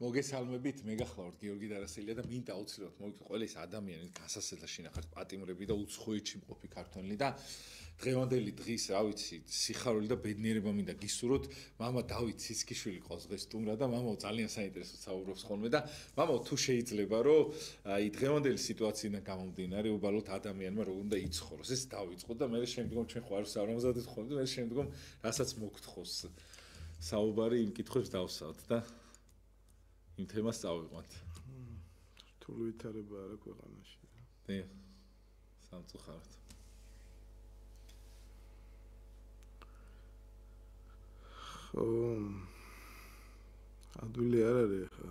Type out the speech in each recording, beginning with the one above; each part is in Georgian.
მოგესალმებით, მე გახლავართ გიორგი დარასელია და მინდა აუცილებლად მოგიყვეთ ყველა ის ადამიანი, გასასწრად შინახართ პატიმრები და უცხოეთში მყოფი ქართველი და დღევანდელი დღის, რა ვიცი, სიხარული და ბედნიერება მინდა გისურვოთ. მამა დავით ციცქიშვილი ყავს დღეს სტუმრად და მამაო ძალიან საინტერესო საუბრობს ხოლმე და მამაო თუ შეიძლება რომ აი დღევანდელი სიტუაციიდან გამომდინარე უბრალოდ ადამიანმა როგორ უნდა იცხოვროს. ეს დავიწყოთ და მე შემდგომ ჩვენ ხوار საუბრობთ ხოლმე და მე შემდგომ რასაც მოგთხოვს საუბარი იმ კითხვებს დავსავთ და იმ თემას წავიყვანთ. რთული ვითარება არა ქვეყანაში. დიახ. სამწუხაროდ. ადვილი არ არის ხა.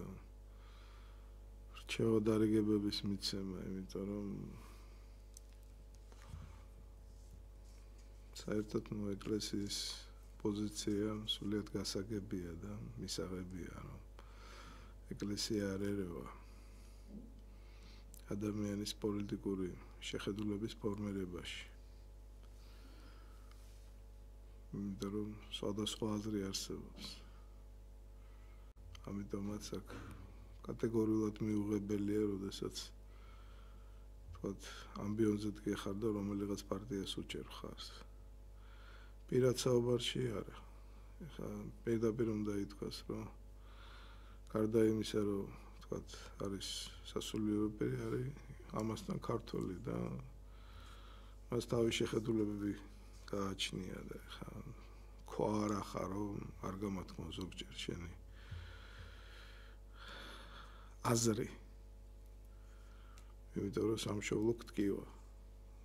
რჩევა დარიგებების მიცემა, იმიტომ რომ საერთოდ ეკლესიის პოზიცია სულიად გასაგებია და მისაღებია, რომ ეკლესია არ ერევა ადამიანის პოლიტიკური შეხედულების ფორმირებაში. იმიტომ რომ სხვადასხვა აზრი არსებობს. ამიტომაც აქ კატეგორიულად მიუღებელია, როდესაც თქვათ ამბიონზე დგეხარ და რომელიღაც პარტიას უჭერ ხარს. პირად საუბარში არა. ეხლა პირდაპირ უნდა ითქვას, რომ გარდა იმისა, რომ თქვათ არის სასულიერო პირი, არის ამასთან ქართველი და მას თავის შეხედულებები გააჩნია და ეხლა ქვა არ ახარო, რომ არ გამათქვა ზოგჯერ შენი აზრი. იმიტომ რომ სამშობლო გტკივა.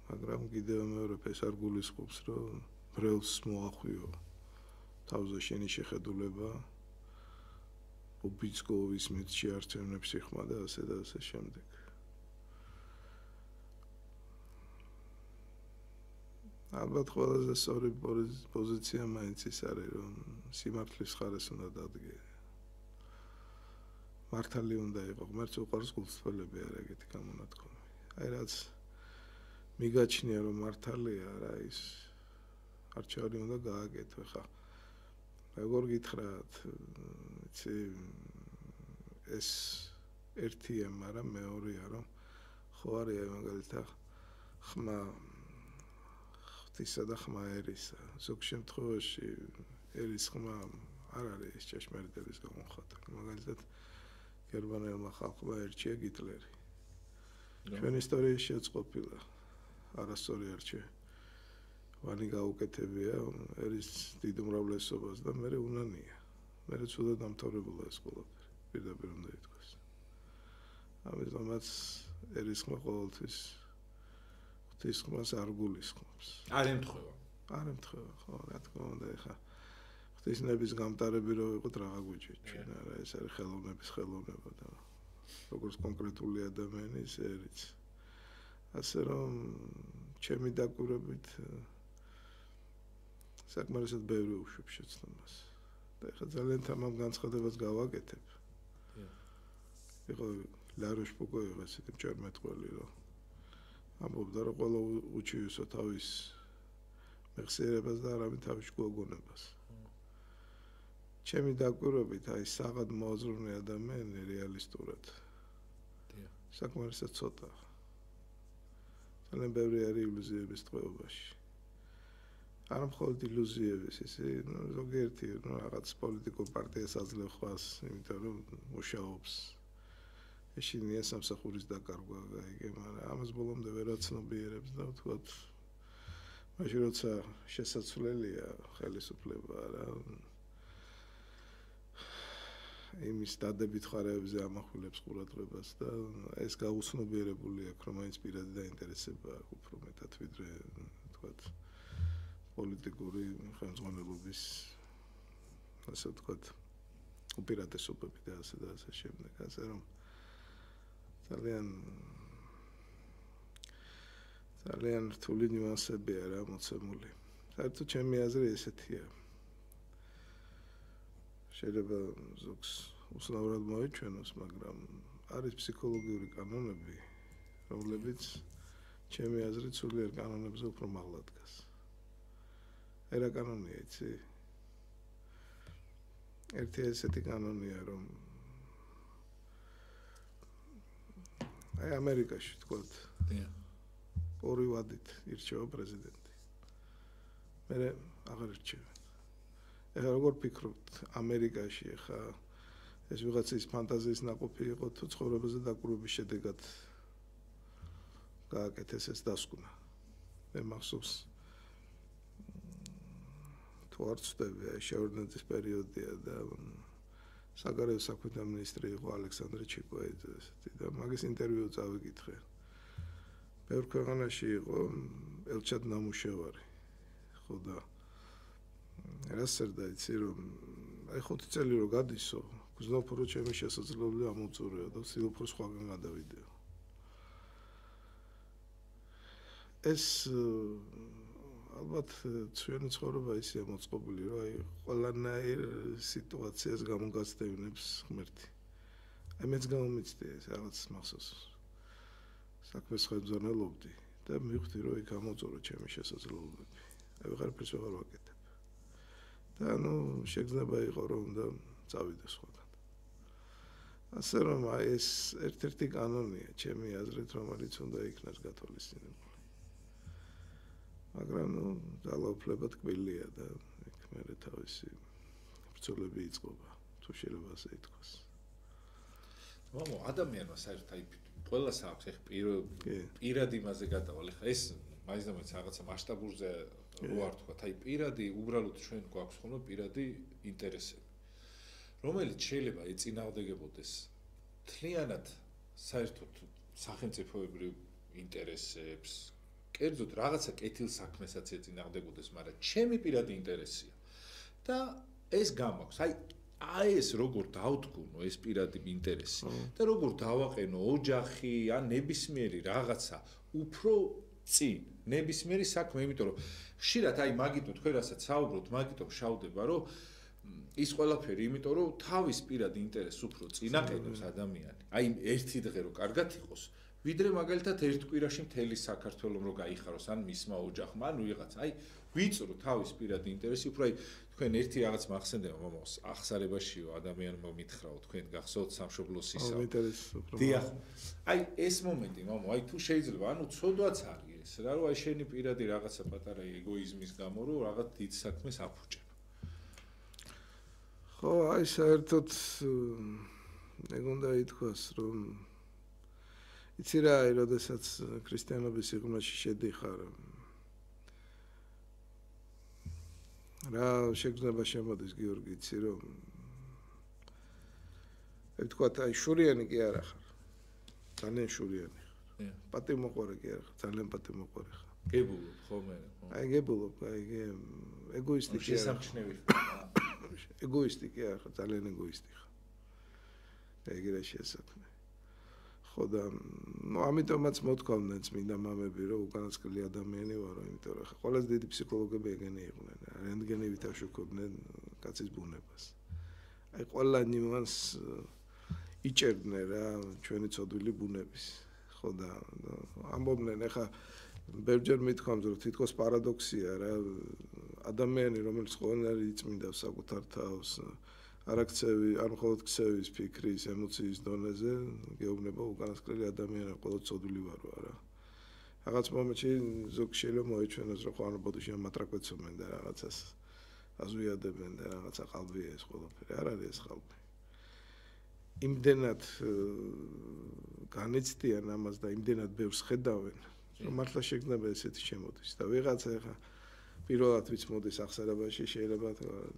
მაგრამ კიდევ მეორე ეს არ გულისხმობს, რომ ბრელს მოახვიო თავზე შენი შეხედულება, უბიძგოვის მეთში არჩევნებს იხმა და ასე შემდეგ. ალბათ ყველაზე სწორი პოზიცია მაინც ის არის, რომ სიმართლის ხარეს უნდა დადგე. მართალი უნდა იყო, ღმერთს უყვარს გულწრფელები არა ეგეთი გამონათქვამი. აი რაც მიგაჩნია რომ მართალია რა ის არჩევანი უნდა გააკეთო ხა. როგორ გითხრათ, იცი ეს ერთია, მაგრამ მეორეა რომ ხო არის მაგალითად ხმა ღვთისა და ხმა ერისა. ზოგ შემთხვევაში ერის ხმა არ არის ჭეშმარიტების გამოხატვა. მაგალითად გერმანელმა ხალხმა ერჩია გიტლერი. ჩვენ ისტორიაშიც ყოფილა არასწორი არჩევანი გაუკეთებია ერის დიდ უმრავლესობას და მე უნანია. მე ცუდად დამთავრებულა ეს ყველაფერი. პირდაპირ უნდა ითქვას. ამიტომაც ერის ხმა ყოველთვის ღვთის ხმას არ გულისხმობს. არ ემთხვევა. არ ემთხვევა, ხო, რა თქმა უნდა, ეხა ღვთისნების გამტარები რო იყოთ რაღა გვიჭირთ ჩვენ, არა, ეს არის ხელოვნების ხელოვნება და როგორც კონკრეტული ადამიანი ის ერიც. ასე რომ ჩემი დაკვირვებით საკმარისად ბევრი უშვებს შეცდომას. და ეხლა ძალიან თამამ განცხადებას გავაკეთებ. იყო ლაროშ პუკო იყო ესეთი მჭერმეტყველი, რომ ამბობდა, რომ ყველა უჩიოსო თავის მეხსიერებას და არავინ თავის გოგონებას. ჩემი დაკვირვებით აი საღად მოაზროვნე ადამიანი რეალისტურად. საკმარისად ცოტა. ძალიან ბევრი არის ილუზიების ტყვეობაში. არ მხოლოდ ილუზიების, ისე ზოგიერთი რაღაც პოლიტიკურ პარტიას აძლევ ხვას, იმიტომ რომ მუშაობს. ეშინია სამსახურის დაკარგვა გაიგე, მაგრამ ამას ბოლომდე ვერ აცნობიერებს და ვთქვათ, მაშინ როცა შესაძლებელია ხელისუფლება რა იმის დადებით ხარებებზე ამახვილებს ყურადღებას და ეს გაუცნობიერებული აქვს, რომ მაინც პირადი დაინტერესება აქვს უფრო მეტად ვიდრე ვთქვათ პოლიტიკური ხელმძღვანელობის ასე ვთქვათ უპირატესობები და ასე შემდეგ, ასე რომ ძალიან რთული ნიუანსებია რა მოცემული. საერთოდ ჩემი აზრი ესეთია. შეიძლება ზოგს უცნაურად მოეჩვენოს, მაგრამ არის ფსიქოლოგიური კანონები, რომლებიც ჩემი აზრით სულიერ კანონებზე უფრო მაღლა დგას. აი რა კანონია იცი? ერთი ესეთი კანონია, რომ აი ამერიკაში თქვათ. დიახ. ორი ვადით ირჩევა პრეზიდენტი. მე აღარ ირჩევენ. ეხლა როგორ ფიქრობთ ამერიკაში ეხლა ეს ვიღაცის ფანტაზიის ნაყოფი იყო თუ ცხოვრებაზე დაკვირვების შედეგად გააკეთეს ეს დასკვნა. მე მახსოვს თუ არ ვცდები შევარდნაძის პერიოდია და საგარეო საქმეთა მინისტრი იყო ალექსანდრე ჩიკვაიძე და მაგის ინტერვიუ წავიკითხე. ბევრ ქვეყანაში იყო ელჩად ნამუშევარი. ხო და რას წერდა იცი რომ აი 5 წელი რო გადისო გზნობ რო ჩემი შესაძლებლობები ამოწურეო და ვცდილობ რომ სხვაგან გადავიდეო. ეს ალბათ ჩვენი ცხოვრება ისე მოწყობილი რომ აი ყველანაირ სიტუაციას გამოგაცდევნებს ღმერთი. აი მეც გამომიცდი ეს რაღაც მახსოვს საქმეს ხელმძღვანელობდი და მივხვდი რომ იქ ამოწურე ჩემი შესაძლებლობები. აი ვეღარაფერს ვეღარ ვაკეთებ. და ანუ შეგრძნება იყო რომ უნდა წავიდე სხვაგან. ასე რომ აი ეს ერთ-ერთი კანონია ჩემი აზრით რომელიც უნდა იქნას გათვალისწინებული. მაგრამ ნუ ძალაუფლება ტკბილია და იქ მერე თავისი ბრძოლები იწყება თუ შეიძლება ასე ითქვას. ადამიანმა საერთოდ აი ყველას აქვს ეხ პირად იმაზე გადავალ ეხა ეს მაინც და მაინც რაღაცა მასშტაბურზე რო არ თქვა აი პირადი უბრალოდ ჩვენ გვაქვს ხოლმე პირადი ინტერესები რომელიც შეიძლება ეწინააღმდეგებოდეს თლიანად საერთოდ სახელმწიფოებრივ ინტერესებს კერძოდ რაღაცა კეთილ საქმესაც ეწინააღმდეგოდეს მაგრამ ჩემი პირადი ინტერესია და ეს გამაქვს აი ეს როგორ დავთქუნო ეს პირადი ინტერესი და როგორ დავაყენო ოჯახი ან ნებისმიერი რაღაცა უფრო წინ ნებისმიერი საქმე იმიტომ რომ ხშირად აი მაგითო თქვენ რასაც საუბრობთ მაგითო შავდება რომ ის ყველაფერი იმიტომ რომ თავის პირადი ინტერესს უფრო წინ აყენებს ადამიანი აი ერთი დღე რომ კარგად იყოს ვიდრე მაგალითად ერთ კვირაში მთელი საქართველოს რო გაიხაროს ან მისმა ოჯახმა ან ვიღაც აი ვიწრო თავის პირადი ინტერესი უფრო აი თქვენ ერთი რაღაც მახსენდება მომავს ახსარებაშიო ადამიანმა მითხრაო თქვენ გახსოვთ სამშობლოს ისა დიახ აი ეს მომენტი მამო აი თუ შეიძლება ანუ ცოდვაც არის ეს რა რომ აი შენი პირადი რაღაცა პატარა ეგოიზმის გამო რომ რაღაც დიდ საქმეს აფუჭებ ხო აი საერთოდ ეგ უნდა ითქვას რომ იცი რა აი როდესაც ქრისტიანობის სიღრმეში შედიხარ რა შეგრძნება შემოდის გიორგი იცი რომ ვთქვათ აი შურიანი კი არა ხარ ძალიან შურიანი ხარ პატიმოყარე კი არა ხარ ძალიან პატიმოყარე ხარ გებულობ ხოლმე აი გებულობ აი ეგოისტი კი არა შესამჩნევი ეგოისტი კი არა ხარ ძალიან ეგოისტი ხარ ეგ რა შესაძლოა ხო და ნუ ამიტომაც მოთქვამდნენ წმინდა მამები რომ უკანასკნელი ადამიანი ვარო იმიტომ რომ ყველაზე დიდი ფსიქოლოგები ეგენი იყვნენ რენტგენივით აშუქებდნენ კაცის ბუნებას აი ყველა ნიუანს იჭერდნენ რა ჩვენი ცოდვილი ბუნების ხო და ამბობდნენ ეხა ბევრჯერ მithქვამთ რომ თითქოს პარადოქსია რა ადამიანი რომელიც ყველანაირ იწმინდავს საკუთარ თავს არ აქცევი არ მხოლოდ ქცევის ფიქრის ემოციის დონეზე გეუბნება უკანასკნელი ადამიანი ყველა ცოდვილი ვარო არა რაღაც მომენტში ზოგ შეიძლება მოეჩვენოს რომ ხო ბოდიში ამატრაკვეცობენ და რაღაცას აზვიადებენ და რაღაცა ყალბია ეს ყველაფერი არ არის ეს ყალბი იმდენად განიცდიან ამას და იმდენად ბევრს ხედავენ რომ მართლა შეგრძნება ესეთი შემოდის და ვიღაცა ეხა პირველად ვიც მოდის ახსარებაში შეიძლება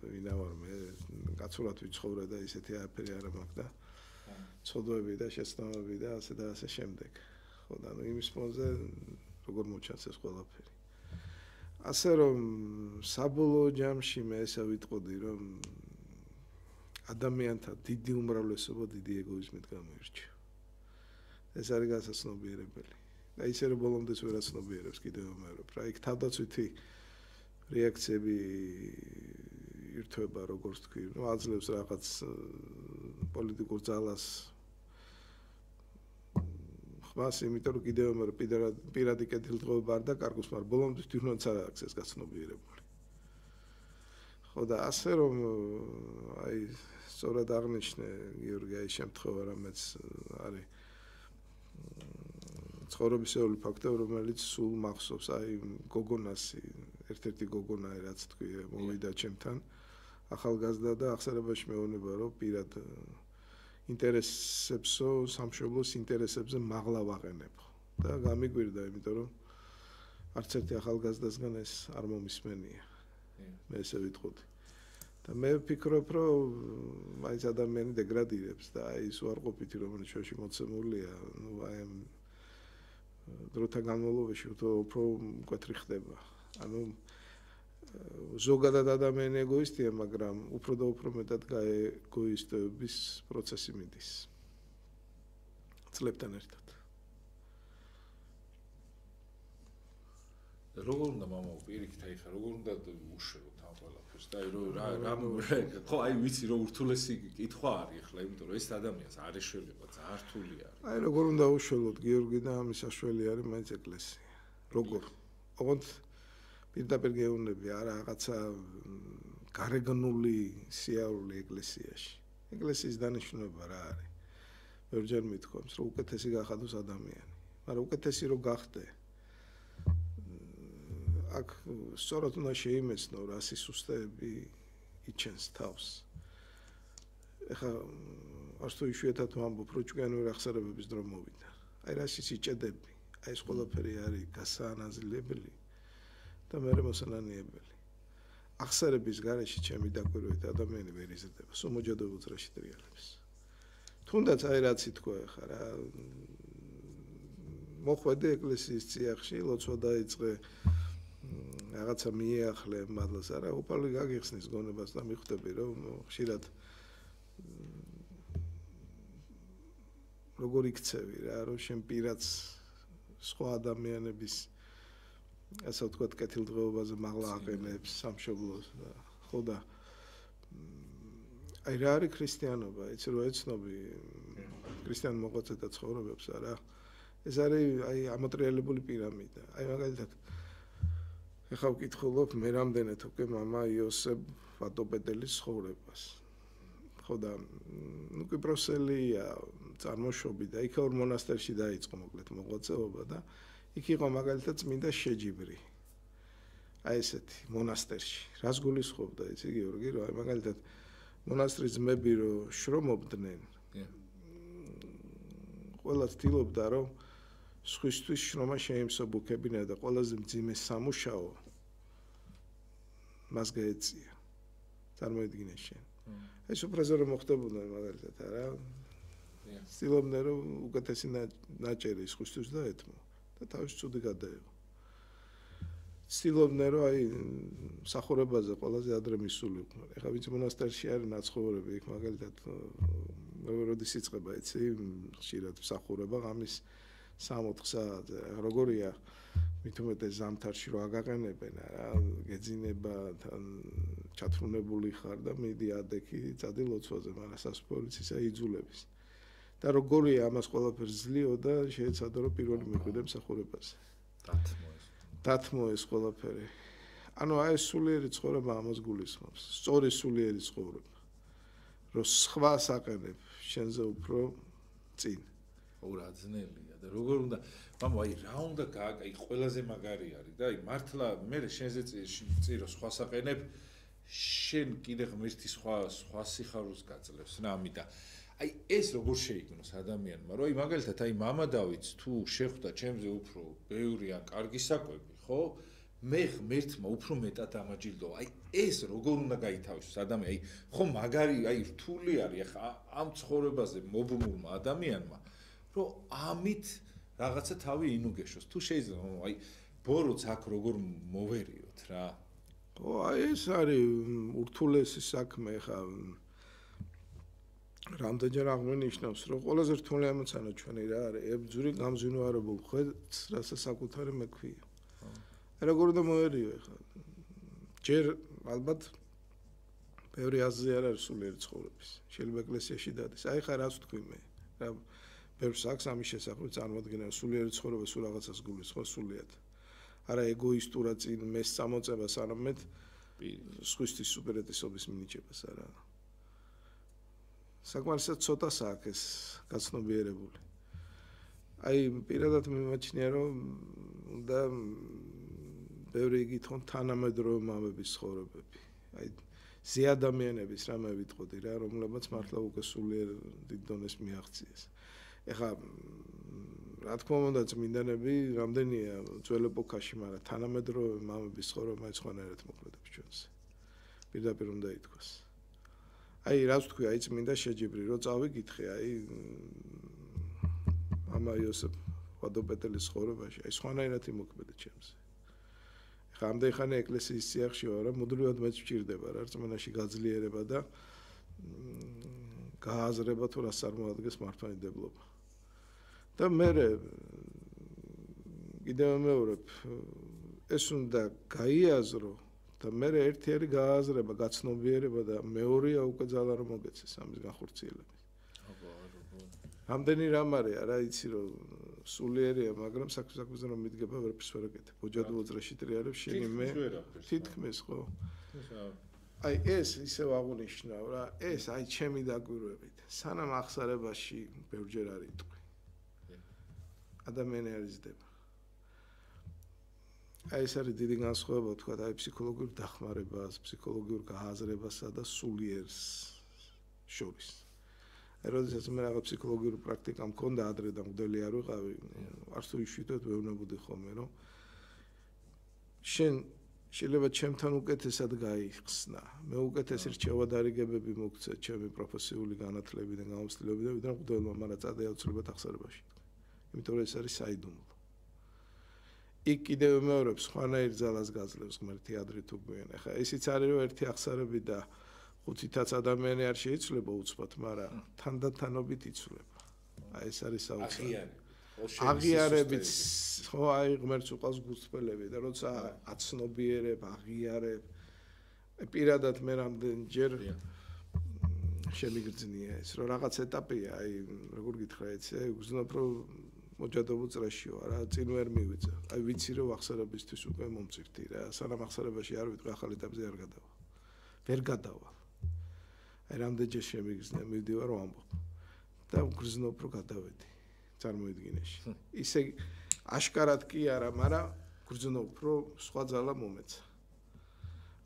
ვინა ვარ მე კაცურად ვიცხოვრე და ისეთი არაფერი არ მაქვს და ცოდვები და შეცდომები და ასე და ასე შემდეგ ხო და ნუ იმის ფონზე როგორ მოჩანს ეს ყველაფერი ასე რომ საბოლოო ჯამში მე ესე ვიტყოდი რომ ადამიანთა დიდი უმრავლესობა დიდი ეგოიზმით გამოირჩევა ეს არის გასაცნობიერებელი და ისე რომ ბოლომდე ვერ აცნობიერებს კიდევ ვამბობ რა იქ თავდაცვითი რეაქციები ირთვება როგორც თქვი, ნუ აძლევს რაღაც პოლიტიკურ ძალას. ხმას იმიტომ რომ კიდევ მე პირადი კეთილდღეობა არ დაკარგოს, მაგრამ ბოლომდე თვითონაც არ აქვს ეს გაცნობიერებული. ხო და ასე რომ აი სწორად აღნიშნე გიორგი აი შემთხვევა რამაც არის ცხოვრებისეული ფაქტები, რომელიც სულ მახსოვს, აი გოგონასი, ერთ-ერთი გოგონა, რაც თქვია, მოვიდა ჩემთან, ახალგაზრდა და ახსენებაში მეუბნება, რომ პირად ინტერესებსო, სამშობლოს ინტერესებზე მაღლა ვაყენებო და გამიგვირდა, იმიტომ რომ არც ერთი ახალგაზრდასგან ეს არ მომისმენია. მე ესე ვიტყოდი. და მე ვფიქრობ, რომ აი ეს ადამიანი დეგრადირებს და აი ის უარყოფითი, რომელიც შუაში მოცემულია, ნუ აი ამ დროთა განმავლობაში უფრო მკვეთრი ხდება. ანუ ზოგადად ადამიანი ეგოისტია, მაგრამ უფრო და უფრო მეტად გაეგოისტების პროცესი მიდის. წლებთან ერთად. როგორ უნდა მამა პირიქით აი ხა როგორ უნდა უშველოთ ამ ყველაფერს და აი რა ხო აი ვიცი რომ ურთულესი კითხვა არის ახლა იმიტომ რომ ეს ადამიანს არ ეშველება ძალიან რთული არის აი როგორ უნდა უშველოთ გიორგი და ამის საშველი არის მაინც ეკლესია როგორ ოღონდ პირდაპირ გეუბნები არა რაღაცა გარეგნული სიარული ეკლესიაში ეკლესიის დანიშნულება რა არის ბევრჯერ მithქვამს რომ უკეთესი გახადოს ადამიანი მაგრამ უკეთესი რო გახდე აქ სწორად უნდა შეიმეცნო რა სისუსტეები იჩენს თავს. ეხლა არც თუ იშვიათად ვამბობ, რომ ჭკვიანური აღსარებების დრო მოვიდა. აი რა სიჭედები, აი ეს ყველაფერი არის გასაანაზლებელი და მეორე მოსანანიებელი. აღსარების გარეშე ჩემი დაკვირვებით ადამიანი ვერ იზრდება, სომოჯადო უძრაში ტრიალებს. თუნდაც აი რაც ითქვა ეხლა რა მოხვედი ეკლესიის წიაღში, ლოცვა დაიწყე რაღაცა მიეახლე მადლს არა უპარლი გაგიხსნის გონებას და მიხვდები რომ ხშირად როგორ იქცევი რა რომ შენ პირაც სხვა ადამიანების ასე ვთქვათ კეთილდღეობაზე მაღლა აყენებს სამშობლოს და ხო და აი რა არის ქრისტიანობა იცი რომ ეცნობი ქრისტიან მოღვაწეთა ცხოვრებებს არა ეს არის აი ამოტრიალებული პირამიდა აი მაგალითად ეხლა ვკითხულობ მე რამდენად უკვე მამა იოსებ ვატოპედელის ცხოვრებას. ხო და ნუ კვიპროსელია წარმოშობი და იქ ორ მონასტერში დაიწყო მოკლედ მოღვაწეობა და იქ იყო მაგალითად წმინდა შეჯიბრი. აი ესეთი მონასტერში. რას გულისხმობდა იცი გიორგი რომ აი მაგალითად მონასტრის ძმები რო შრომობდნენ. ყველა ცდილობდა რომ სხვისთვის შრომა შეიმსუბუქებინა და ყველაზე მძიმე სამუშაო მას გაეწია. წარმოიდგინე შენ. ეს უბრალოდ რომ მოხდებოდა მაგალითად არა. ცდილობდნენ რომ უკეთესი ნაჭერი სხვისთვის დაეთმო და თავის ცუდი გადაეღო. ცდილობდნენ რომ აი სახურებაზე ყველაზე ადრე მისულიყვნენ. ეხლა ვინც მონასტერში არის ნაცხოვრები იქ მაგალითად როდის იწყება იცი ხშირად სახურება ღამის 3-4 საათზე როგორია მით უმეტეს ზამთარში რო აგაყენებენ რა გეძინება თან ჩათრუნებული ხარ და მიდი ადექი წადი ლოცვაზე მაგრამ სასპოლიცისა იძულების და როგორია ამას ყველაფერს ძლიო და შეეცადო რომ პირველი მიხვიდე მსახურებაზე დათმო ეს ყველაფერი ანუ აი სულიერი ცხოვრება ამას გულისხმობს სწორი სულიერი ცხოვრება რომ სხვა საყენებ შენზე უფრო წინ ურა ძნელია და როგორ უნდა მამო აი რა უნდა გააკეთე ყველაზე მაგარი არის და აი მართლა მე შენზე წირო სხვა საყენებ შენ კიდე ღმერთი სხვა სიხარულს გაძლევს რა ამიტომ აი ეს როგორ შეიგნოს ადამიანმა რომ აი მაგალითად აი მამა დავით თუ შეხვდა ჩემზე უფრო ბევრი ან კარგი საკვები ხო მე ღმერთმა უფრო მეტად ამაჯილდო აი ეს როგორ უნდა გაითავისოს ადამიანი აი ხო მაგარი აი რთული არის ახლა ამ ცხოვრებაზე მობმულმა ადამიანმა რომ ამით რაღაცა თავი ინუგეშოს თუ შეიძლება აი ბოროც აქ როგორ მოვერიოთ რა ო აი ეს არის ურთულესი საქმე ხა რამდენჯერ აღნიშნავს რომ ყველაზე რთული ამოცანა ჩვენი რა არის ებძური გამზვინვარებულ ხვედს რასაც საკუთარი მექვია როგორ უნდა მოერიო ხა ჯერ ალბათ ბევრი აზრი არ არის სულიერი ცხოვრების შეიძლება ეკლესიაში დადეს აი ხა რას ვთქვი მე რა ბევრს აქვს ამის შესახებ წარმოადგენა სულიერი ცხოვრება სულ რაღაცას გულისხმობს სულიად არა ეგოისტურად წინ მეს წამოწებას არამედ სხვისთვის სუპერეტესობის მინიჭებას არა საკმარისად ცოტას აქვს ეს გაცნობიერებული აი პირადად მიმაჩნია რომ და ბევრი იგითონ თანამედროვე მამების ცხოვრებები. აი ზეადამიანების რამე ვიტყოდი რა, რომლებიც მართლა უკვე სულიერ დიდ დონეს მიაღწიეს. ეხლა რა თქმა უნდა წმინდანები რამდენია ძველ ეპოქაში, მაგრამ თანამედროვე მამების ცხოვრება სხვანაირად მოქმედებს ჩვენს. პირდაპირ უნდა ითქვას. აი რაც ვთქვი, აი წმინდა შეჯიბრი რო წავიკითხე, აი მამა იოსებ ვადოპეტელის ცხოვრებაში, აი სხვანაირად იმოქმედა ჩემზე. ეხლა ამდენხანი ეკლესიის სიახში ვარ, მუდმივად მეც ვჭირდება რა რწმენაში გაძლიერება და გააზრება თუ რას წარმოადგენს მართლმადიდებლობა. და მე კიდევ მეორებ ეს უნდა გაიაზრო და მე ერთი არის გააზრება, გაცნობიერება და მეორეა უკვე ძალა რომ მოგეცეს ამის განხორციელების. რამდენი რამ არის, არა იცი რომ სულიერია, მაგრამ საქმეზე რომ მიდგება ვერაფერს ვერ აკეთებ. ოჯახურ უძრაში ტრიალებს შენი მე თითქმის ხო? აი ეს ისევ აღუნიშნავ რა, ეს აი ჩემი დაკვირვებით. სანამ ახსარებაში ბევრჯერ არ იტყვი. ადამიანი არ იზრდება. აი ეს არის დიდი განსხვავება თქვა აი ფსიქოლოგიურ დახმარებას, ფსიქოლოგიურ გააზრებასა და სულიერს შორის. აი როდესაც მე რაღაც ფსიქოლოგიური პრაქტიკა მქონდა ადრე და მგდელი არ ვიყავი, არც თუ იშვიათად ვეუბნებოდი ხოლმე, რომ შენ შეიძლება ჩემთან უკეთესად გაიხსნა. მე უკეთესი რჩევადარიგებები მოგცე ჩემი პროფესიული განათლებიდან, გამოცდილებიდან, ვიდრე მგდელმა, მაგრამ წადი აუცილებლად ახსარებაში. იმიტომ რომ ეს არის საიდუმლო. იქ კიდევ მეორე სხვანაირ ძალას გაძლევს ღმერთი ადრე თუ გვიან. ახლა ისიც არის რომ ერთი ახსარები და ხუთითაც ადამიანი არ შეიცვლება უცბად, მაგრამ თანდათანობით იცვლება. აი ეს არის საოცარი. აღიარებით ხო აი ღმერთს უყავს გულწრფელები და როცა აცნობიერებ, აღიარებ პირადად მე რამდენჯერ შემიგრძნია ეს რომ რაღაც ეტაპია, აი როგორ გითხრა ეცე, გძნობ რომ მოჯადობ წრეში ვარ რა, წინ ვერ მივიწევ. აი ვიცი რომ ახსარებისთვის უკვე მომწირთი რა, სანამ ახსარებაში არ ვიტყვი ახალ ეტაპზე არ გადავალ. ვერ გადავალ. აი რამდენჯერ შემიგრძნე, მივდივარ რომ ამბობ. და გძნობ რომ გადავედი. წარმოიდგინეში. ისე აშკარად კი არა, მაგრამ გძნობ რომ სხვა ძალა მომეცა.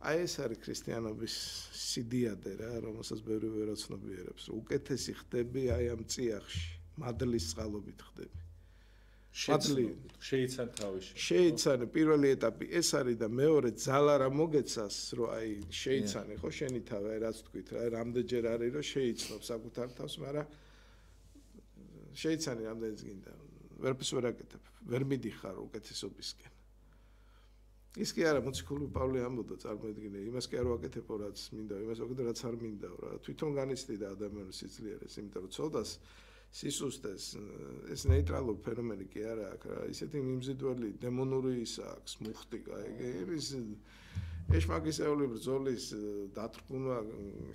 აი ეს არის ქრისტიანობის სიდიადე რა, რომელსაც ბევრი ვერ აცნობიერებს. უკეთესი ხდები აი ამ წიაღში, მადლის წყალობით ხდები. შეიცან თავში. შეიცანე პირველი ეტაპი ეს არის და მეორე ძალა რა მოგეცას, რომ აი შეიცანე ხო შენი თავი, აი რაც თქვით რა, რამდენჯერ არის რომ შეიცნობ საკუთარ თავს, მაგრამ შეიცანე რამდენიც გინდა. ვერაფერს ვერ აკეთებ, ვერ მიდიხარ უკეთესობისკენ. ის კი არა, მოციქული პავლე ამბობდა, წარმოიდგინე, იმას კი არ ვაკეთებ, რაც მინდა, იმას ვაკეთებ, რაც არ მინდა რა. თვითონ განიცდიდა ადამიანის სიძლიერეს, იმიტომ რომ ცოდას სისუსტეს ეს ნეიტრალური ფენომენი კი არა აქვს რა, ისეთი მიმზიდველი დემონური ის აქვს, მუხტი, ის ეშმაკისეული ბრძოლის დათრგუნვა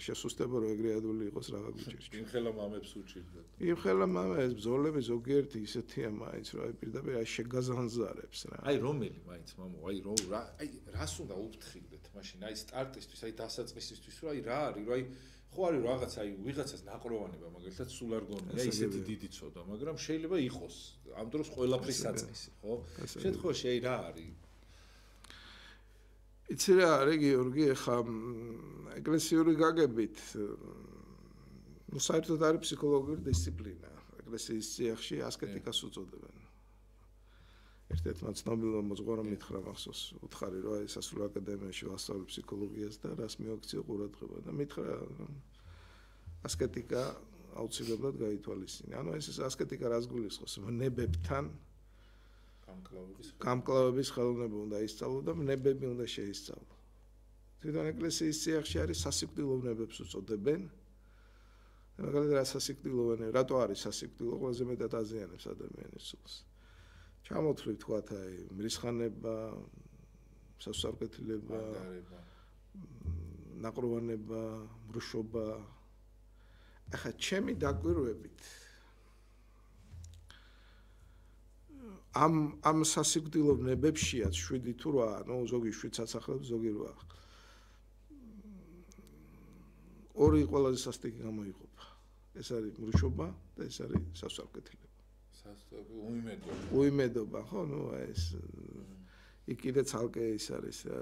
შესუსტება რო ეგრე ადვილი იყოს რაღა გუჭირს. იმხელა მამებს უჭირდა. იმხელა მამებს ბრძოლები ზოგიერთი ისეთია მაინც რა, პირდაპირ აი შეგაზანზარებს რა. აი რომელი მაინც მამო, აი აი რას უნდა უფრთხილდეთ მაშინ, აი სტარტისთვის, აი დასაწყისისთვის, რომ აი რა არის, რომ აი ხო არის რაღაც აი ვიღაცას ნაყროვანება მაგალითად სულ არ გონია ისეთი დიდი ცოდა, მაგრამ შეიძლება იყოს ამ დროს ყველაფრის საწყისი, ხო? შემთხვევაში აი რა არის? იცი რა არის გიორგი, ეხა ეკლესიური გაგებით ნუ საერთოდ არის ფსიქოლოგიური დისციპლინა. ეკლესიის სიახში ასკეტიკას უწოდებენ. ერთ-ერთმა ცნობილმა მოძღვარმა მითხრა მახსოვს, უთხარი რომ აი სასულიერო აკადემიაში ვასწავლე ფსიქოლოგიას და რას მივაქციო ყურადღება და მითხრა ასკეტიკა აუცილებლად გაითვალისწინე. ანუ ეს ასკეტიკა რას გულისხმობს? ნებებთან გამკლავების ხელოვნება უნდა ისწავლო და ნებები უნდა შეისწავლო. თვითონ ეკლესიის სიახში არის სასიკვდილო ნებებს უწოდებენ. მაგალითად რა სასიკვდილოვანი, რატო არის სასიკვდილო? ყველაზე მეტად აზიანებს ადამიანის სულს. ჩამოთვლი თქვათ აი მრისხანება, სასწავლეთილება, ნაყროვანება, მრუშობა. ახლა ჩემი დაკვირვებით ამ სასიკვდილო ნებებშიაც 7 თუ 8, ნუ ზოგი 7 ასახლებს, ზოგი 8. ორი ყველაზე სასტიკი გამოიყოფა. ეს არის მრუშობა და ეს არის სასწავლეთილება. უიმედობა, ხო, ნუ ეს იქ კიდე ცალკე ის არის რა.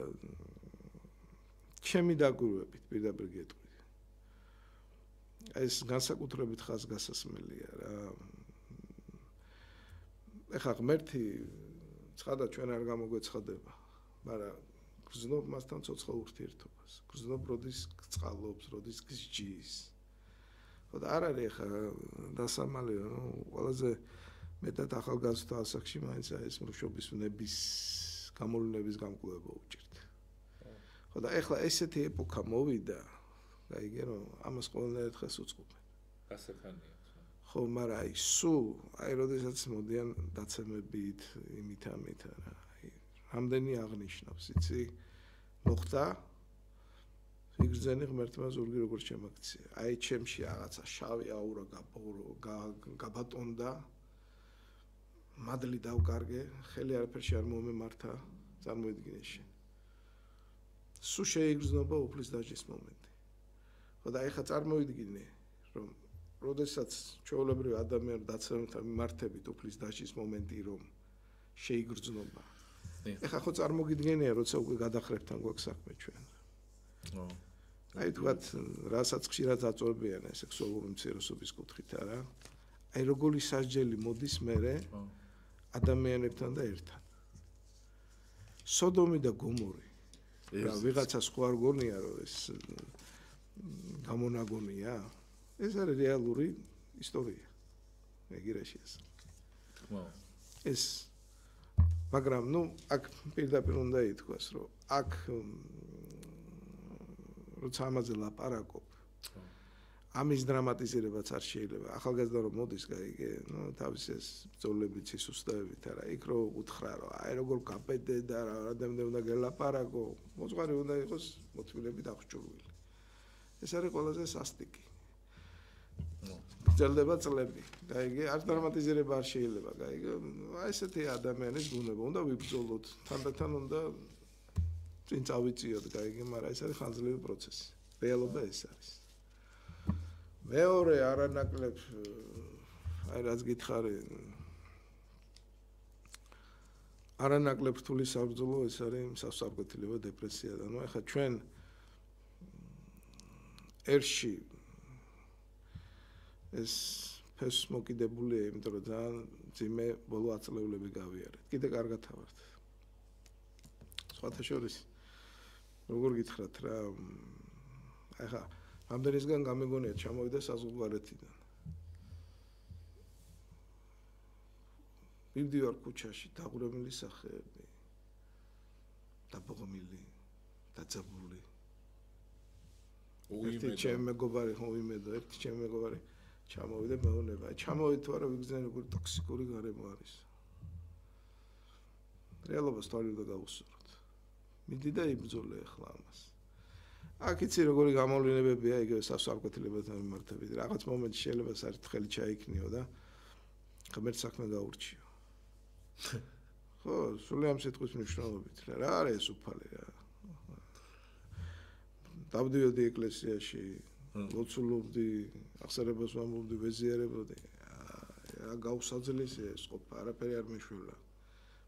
ჩემი დაკვირვებით პირდაპირ გეტყვი. ეს განსაკუთრებით ხაზგასასმელია რა. ეხლა ღმერთი ცხადა ჩვენ არ გამოგვეცხადება, მაგრამ გრძნობ მასთან ცოცხალ ურთიერთობას. გრძნობ როდის გწყალობს, როდის გსჯის. ხო და არ არის ეხლა დასამალი, ყველაზე მეტად ახალგაზრდა ასაკში მაინც ეს მრუშობის უნების გამოვლენების გამკვლევება უჭირთ. ხო და ეხლა ესეთი ეპოქა მოვიდა, გაიგე რომ ამას ყველანაირად ხეს უწყობენ. გასახანია. ხო, მაგრამ აი სულ, აი როდესაც მოდიან დაცემებით, იმით ამით რა, აი რამდენი აღნიშნავს, იცი? მოხდა იგრძენი ღმერთმა ზურგი როგორც შემაქცია. აი ჩემში რაღაცა შავი აურა გაბატონდა. მადლი დავკარგე, ხელი არაფერში არ მომემართა, წარმოიდგინე შენ. სულ შეიგრძნობა უფლის დაჯის მომენტი. ხო და ეხლა წარმოიდგინე, რომ როდესაც ჩვეულებრივ ადამიანს დაცემთან მიმართებით უფლის დაჯის მომენტი რომ შეიგრძნობა. ეხლა ხო წარმოგიდგენია, როცა უკვე გადახრებთან გვაქვს საქმე ჩვენ. აი თქვათ, რასაც ხშირად აწვევიან ეს სექსუალური მცირესობის კუთხით არა. აი როგორი სასჯელი მოდის მერე ადამიანებთან და ერთად. სოდომი და გომორი. რა ვიღაცას ხო არ გონია რომ ეს გამონაგონია? ეს არის რეალური ისტორია. ეგირაში ეს. ეს მაგრამ ნუ აქ პირდაპირ უნდა ითქვას რომ აქ როცა ამაზე ლაპარაკობ ამის დრამატიზირებაც არ შეიძლება. ახალგაზრდა რომ მოდის, გაიგე, ნუ თავის ეს ბრძოლებით, სისუსტეებით არა, იქ რო უთხრა რომ აი როგორ გაბედე და რამდენიმე უნდა გელაპარაკო, მოწყარი უნდა იყოს მოთმინებით აღჭურვილი. ეს არის ყველაზე სასტიკი. გრძელდება წლები, გაიგე, არ დრამატიზირება არ შეიძლება, გაიგე. აი ესეთი ადამიანის ბუნება უნდა ვიბრძოლოთ, თანდათან უნდა წინ წავიწიოთ, გაიგე, მაგრამ ეს არის ხანძლივი პროცესი. რეალობა ეს არის. მეორე არანაკლებ აი რაც გითხარი არანაკლებ რთული საბრძოლო ეს არის სასწავლებლობა დეპრესია და ნუ ეხლა ჩვენ ერში ეს ფეს მოკიდებულია იმიტომ რომ ძალიან ძიმე ბოლო აწლევლები გავიარეთ კიდე კარგად ავართ სხვათა შორის როგორ გითხრათ რა ეხლა ამდენისგან გამეგონია ჩამოვიდა საზღვარეთიდან. მივდივარ ქუჩაში, დაღურებული სახეები, დაბოღმილი, დაძაბული. ერთი ჩემი მეგობარი მოიმედო, ერთი ჩემი მეგობარი ჩამოვიდა მეუნება. ჩამოვიდა რა ვიგზენ როგორი ტოქსიკური გარემო არის. რეალობას თვალე უნდა გავუსურვოთ. მიდი და იბრძოლე ახლა ამას. აქ იცი როგორი გამოვლენებებია იგივე სასწავლებლებთან მიმართებით. რაღაც მომენტში შეიძლება საერთოდ ხელი ჩაიქნიო და ღმერთს საქმე გაურჩიო. ხო, სულ ამ სიტყვის მნიშვნელობით რა არის ეს უფალი რა. დავდივოდი ეკლესიაში, ლოცულობდი, აღსარებას ვამბობდი, ვეზიარებოდი. რა გავსაძლისი ეს ყოფა, არაფერი არ მეშველა.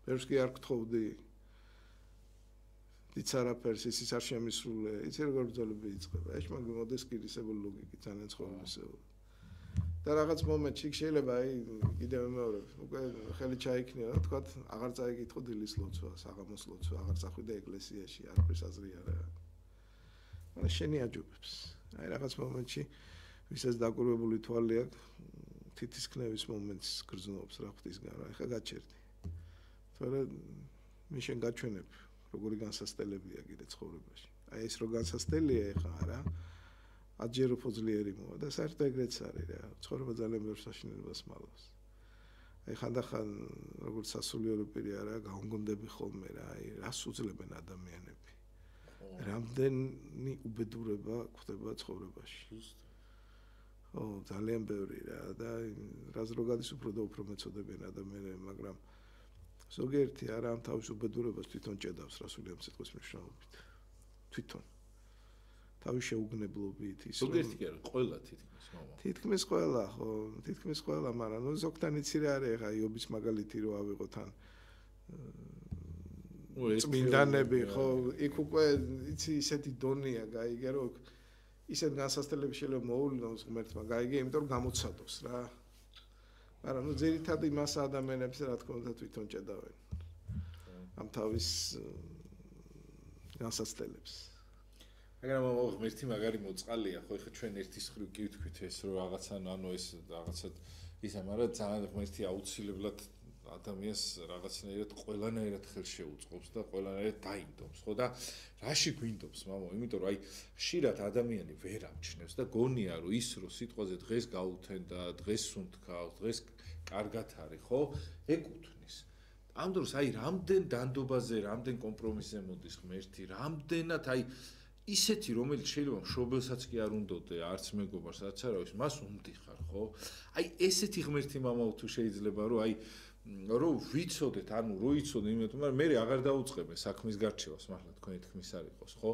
ბევრს კი არ გთხოვდი. იც არაფერს ის არ შემისრულე, იცი როგორ ბრძოლები იწყება. ეს მაგ მოდესკირისებული ლოგიკი ძალიან ცხოვრებისეული. და რაღაც მომენტში შეიძლება აი კიდევ მეორე უკვე ხელი ჩაიქნია და თქვა აღარ წაიკითხო დილის ლოცვას, აღამოს ლოცვა, აღარ წახვიდე ეკლესიაში, არაფერს აზრი არა. მაგრამ შენი აჯობებს. აი რაღაც მომენტში ვისაც დაკვირვებული თვალი აქვს, თითის ქნევის მომენტს გრძნობს რა ღვთისგან, რა ეხა გაჩერდი. თორე მე შენ გაჩვენებ როგორი განსასწელებია კიდე ცხოვრებაში. აი ეს რო განსასწელია ეხა რა. აჯერ უფრო ძლიერი მოვა და საერთოდ ეგრეც არის რა. ცხოვრება ძალიან ბევრ საშინელებას მალავს. აი ხანდახან როგორც სასულიერო პირი არა, გაუნგონდები ხოლმე რა. აი რას უძლებენ ადამიანები. რამდენი უბედურება გვხდება ცხოვრებაში. ო, ძალიან ბევრი რა და რას რო გადის უფრო და უფრო მეწოდებიან ადამიანები, მაგრამ ზოგიერთი არა ამ თავის უბედურებას თვითონ ჭედავს რასული ამ სიტყვის მნიშვნელობით. თვითონ. თავის შეუგნებლობით ის ზოგიერთი კი არა, ყველა თითქმის, მამა. თითქმის ყველა, ხო, თითქმის ყველა, მაგრამ ნუ ზოგთან იცი რა არის, ხა იობის მაგალითი რო ავიღოთ ან წმინდანები, ხო, იქ უკვე იცი ისეთი დონეა, გაიგე, რომ ისეთ განსასწრებლებს შეიძლება მოუვლინოს ღმერთმა, გაიგე, იმიტომ რომ გამოცადოს რა. მაგრამ ნუ ძირითადად იმას ადამიანებს რა თქმა უნდა თვითონ ჭედავენ. ამ თავის განსასწრებლებს. მაგრამ ღმერთი მაგარი მოწყალია, ხო, ეხლა ჩვენ ერთის ხრივ კი ვთქვით ეს რომ რაღაცა ანუ ეს რაღაცა ისა, მაგრამ ძალიან ღმერთი აუცილებლად ადამიანს რაღაცნაირად ყველანაირად ხელს შეუწყობს და ყველანაირად დაინდობს, ხო და რაში გვინდობს, მამო? იმიტომ რომ აი ხშირად ადამიანი ვერ ამჩნევს და გონია რომ ის რომ სიტყვაზე დღეს გაუთენ და დღეს სუნთქავს, დღეს კარგად არის, ხო? ეკუთვნის. ამ დროს აი რამდენ დანდობაზე, რამდენ კომპრომისზე მოდის ღმერთი, რამდენად აი ისეთი რომელიც შეიძლება მშობელსაც კი არ უნდოდე, არც მეგობარს, არც არავის, მას უმდიხარ, ხო? აი ესეთი ღმერთი მამაო თუ შეიძლება რომ აი რომ ვიცოდეთ, ანუ რო იცოდე იმით, მაგრამ მე აღარ დაუწყებე საქმის გარჩევას, მართლა თქვენი თქმის არ იყოს, ხო?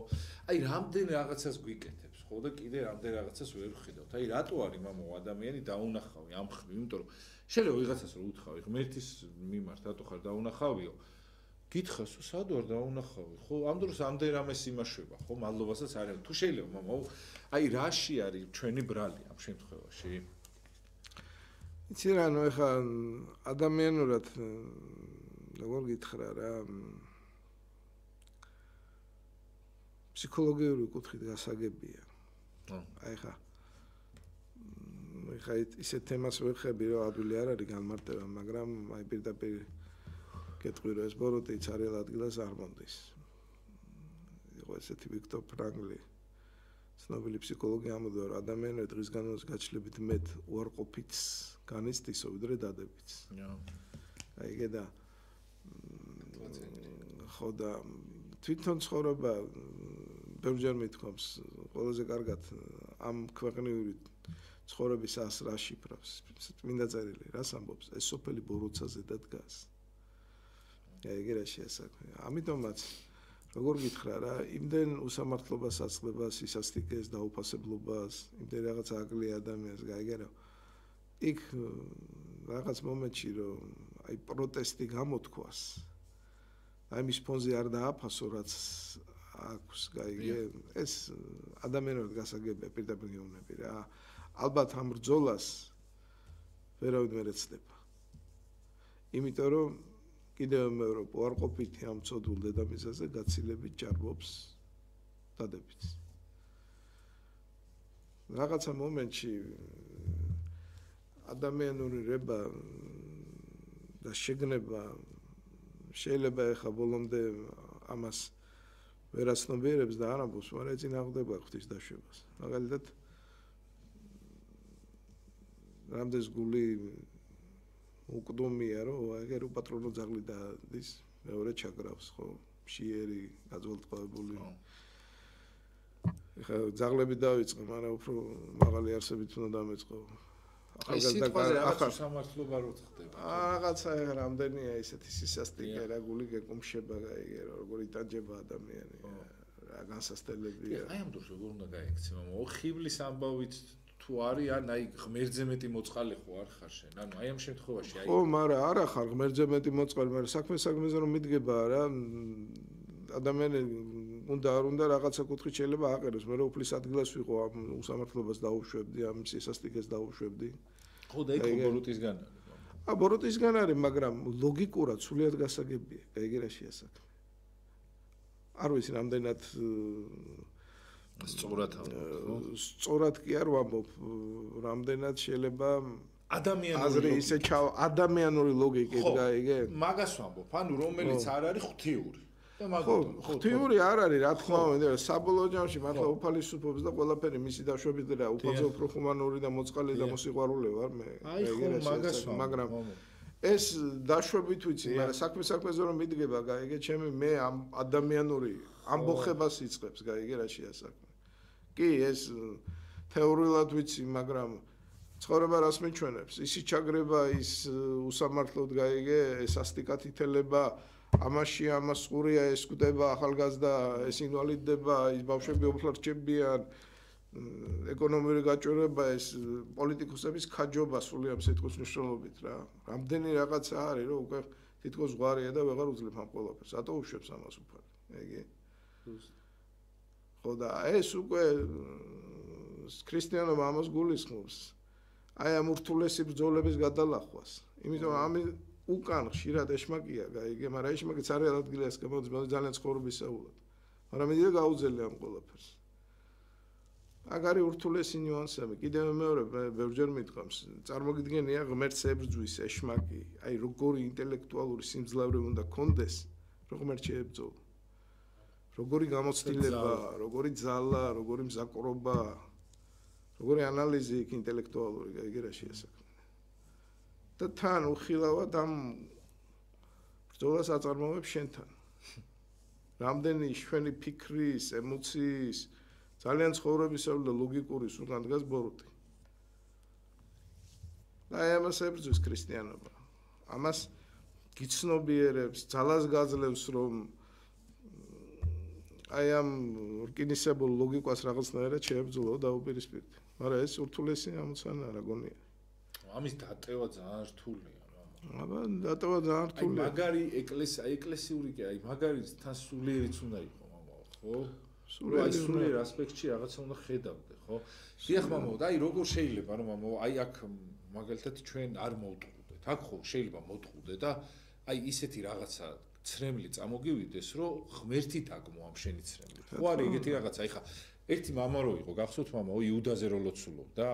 აი რამდენ რაღაცას გვიკეთებს, ხო და კიდე რამდენ რაღაცას ვერ ვხედავთ. აი რატო არის მამაო ადამიანი დაუნახავი ამ ხრივ, იმიტომ რომ შეიძლება ვიღაცას რო უთხოვი, ღმერთის მიმართ რატო ხარ დაუნახავიო? გითხრას, სად ვარ დაუნახავი, ხო? ამ დროს ამდენ რამეს იმაშვება, ხო? მადლობასაც არ აქვს. თუ შეიძლება მამაო, აი რაში არის ჩვენი ბრალი ამ შემთხვევაში? იცი რა, ნუ ეხა ადამიანურად როგორ გითხრა რა ფსიქოლოგიური კუთხით გასაგებია. აი ხა ისეთ თემას ვეხები რომ ადვილი არ არის განმარტება, მაგრამ აი პირდაპირ კეთყვი რომ ეს ბოროტიც არიელ ადგილას არ მომდის. იყო ესეთი ვიქტორ ფრანგლი ცნობილი ფსიქოლოგი ამბობდა რომ ადამიანები დღის განმავლობაში გაჩლებით მეტ უარყოფით განიცდისო ვიდრე დადებიც. აიგე და ხო და თვითონ ცხოვრება ბევრჯერ მithkoms ყველაზე კარგად ამ ქვეყნიური ცხოვრების ას რა შიფრავს. მინდა წერილი რას ამბობს ეს სოფელი ბოროცაზე და დგას. აიგე რა შეასაქმე. ამიტომაც როგორ გითხრა რა, იმდენ უსამართლობას აწყდება სისასტიკეს, დაუფასებლობას, იმდენ რაღაც აკლი ადამიანს, გაიგე რა. იქ რაღაც მომენტში რომ აი პროტესტი გამოთქვას, აი მის ფონზე არ დააფასო რაც აქვს, გაიგე, ეს ადამიანურად გასაგებია პირდაპირ გეუბნები რა. ალბათ ამ ბრძოლას ვერავინ ვერ ეცდება. იმიტომ რომ კიდევ მეორე უარყოფითი ამ ცოდულ დედამიწაზე გაცილებით ჭარბობს დადებიც. რაღაცა მომენტში ადამიანური რება და შეგნება შეიძლება ეხა ბოლომდე ამას ვერ აცნობიერებს და არ ამბობს, მაგრამ ეწინააღმდება ღვთის დაშვებას. მაგალითად რამდენს გული უკდომია რომ ეგერ უპატრონო ძაღლი დადის მეორე ჩაგრავს, ხო, მშიერი გაძველტყოებული. ეხა ძაღლები დავიწყე, მაგრამ უფრო მაღალი არსებით უნდა დამეწყო. ახალგაზრდა სამართლობა რო ხდება. რაღაცა რამდენია ისეთი სისასტიკე რა გული გეკუმშება, გაიგე რა, როგორ იტანჯება ადამიანი. რა განსასწრებელია. აი ამ დროს როგორ უნდა გაიქცე, მამო, ხიბლის ამბავით თუ არის, ან აი ღმერთზე მეტი მოწყალე ხო არ ხარ შენ? ანუ აი ამ შემთხვევაში აი ხო, მაგრამ არა ხარ ღმერთზე მეტი მოწყალე, მაგრამ საქმეზე რომ მიდგება რა, ადამიანი უნდა არ უნდა რაღაცა კუთხით შეიძლება აყეროს, მე რო უფლის ადგილას ვიყო ამ უსამართლობას დაუშვებდი, ამ სისასტიკეს დაუშვებდი. ხო და იქ ბოროტისგან არის. ბოროტისგან არის, მაგრამ ლოგიკურად სულიად გასაგებია, გაიგე რა შეასაქმე. არ ვიცი რამდენად სწორად ამბობ, ხო? სწორად კი არ ვამბობ, რამდენად შეიძლება ადამიანური ისე ადამიანური ლოგიკით გაიგე? მაგას ვამბობ, ანუ რომელიც არ არის ღვთიური. ხო, ღვთიური არ არის, რა თქმა უნდა, საბოლოო ჯამში მართლა უფალისუფობს და ყველაფერი მისი დაშვებით და უფალზე უფრო ჰუმანური და მოწყალე და მოსიყვარულე ვარ მე. აი ხო, მაგას ვამბობ, მაგრამ ეს დაშვებით ვიცი, მაგრამ საქმეზე რომ მიდგება, გაიგე, ჩემი მე ამ ადამიანური ამბოხებას იწყებს, გაიგე რა შეასაქმე. კი, ეს თეორიულად ვიცი, მაგრამ ცხოვრება რას მიჩვენებს? ისი ჩაგრება, ის უსამართლოდ გაიგე, ეს ასტიკათითელება ამაში ამას ყურია ეს გვდება ახალგაზრდა ეს ინვალიდდება ის ბავშვები ოფლარ რჩებიან ეკონომიური გაჭირვება ეს პოლიტიკოსების ქაჯობა სულიერ სიტყვის მნიშვნელობით რა რამდენი რაღაცა არის რომ უკვე თითქოს ზღვარია და ვეღარ უძლებ ამ ყველაფერს რატო უშვებს ამას უფალი ეგე ხო და ეს უკვე ქრისტიანობა ამას გულისხმობს აი ამ ურთულესი ბრძოლების გადალახვას იმიტომ ამის უკან ხშირად ეშმაკია გაიგე მაგრამ ეშმაკიც არის ადგილას გამოდის ძალიან ცხოვრებისაულად მაგრამ მე გაუძელე ამ ყველაფერს აქ არის ურთულესი ნიუანსები კიდევ მეორე ბევრჯერ მithqams წარმოგიდგენია ღმერთს ებრძვის ეშმაკი აი როგორი ინტელექტუალური სიმძლავრე უნდა კონდეს რომ ღმერთს შეებრძოლო როგორი გამოცდილება როგორი ძალა როგორი მზაკრობა როგორი ანალიზი იქ ინტელექტუალური გაიგე რა შეასაქმე და თან უხილავად ამ ბრძოლას აწარმოებს შენთან რამდენი ჩვენი ფიქრის ემოციის ძალიან ცხოვრებისეული და ლოგიკური სულგან დგას ბოროტი და ამას ებრძვის ქრისტიანობა ამას გიცნობიერებს ძალას გაძლევს რომ აი ამ რკინისებულ ლოგიკას რაღაცნაირად შეებრძოლო და უპირისპირდე მაგრამ ეს ურთულესი ამოცანა რა გონია ამის დატევა ძალიან რთულია აბა დატევა ძალიან რთულია აი მაგარი ეკლესიური კი აი მაგარი თან სულიერიც უნდა იყო მამა ხო სულიერ ასპექტში რაღაცა უნდა ხედავდე ხო დიახ მამა და აი როგორ შეიძლება რომ მამა აი აქ მაგალითად ჩვენ არ მოვტყუდეთ აქ ხო შეიძლება მოვტყუდე და აი ისეთი რაღაცა ცრემლი წამოგივიდეს რომ ღმერთით აგმო ამ შენი ცრემლი ხო არის ეგეთი რაღაცა აი ხა ერთი მამა რო იყო გახსოვთ მამა იუდაზე რო ლოცულობდა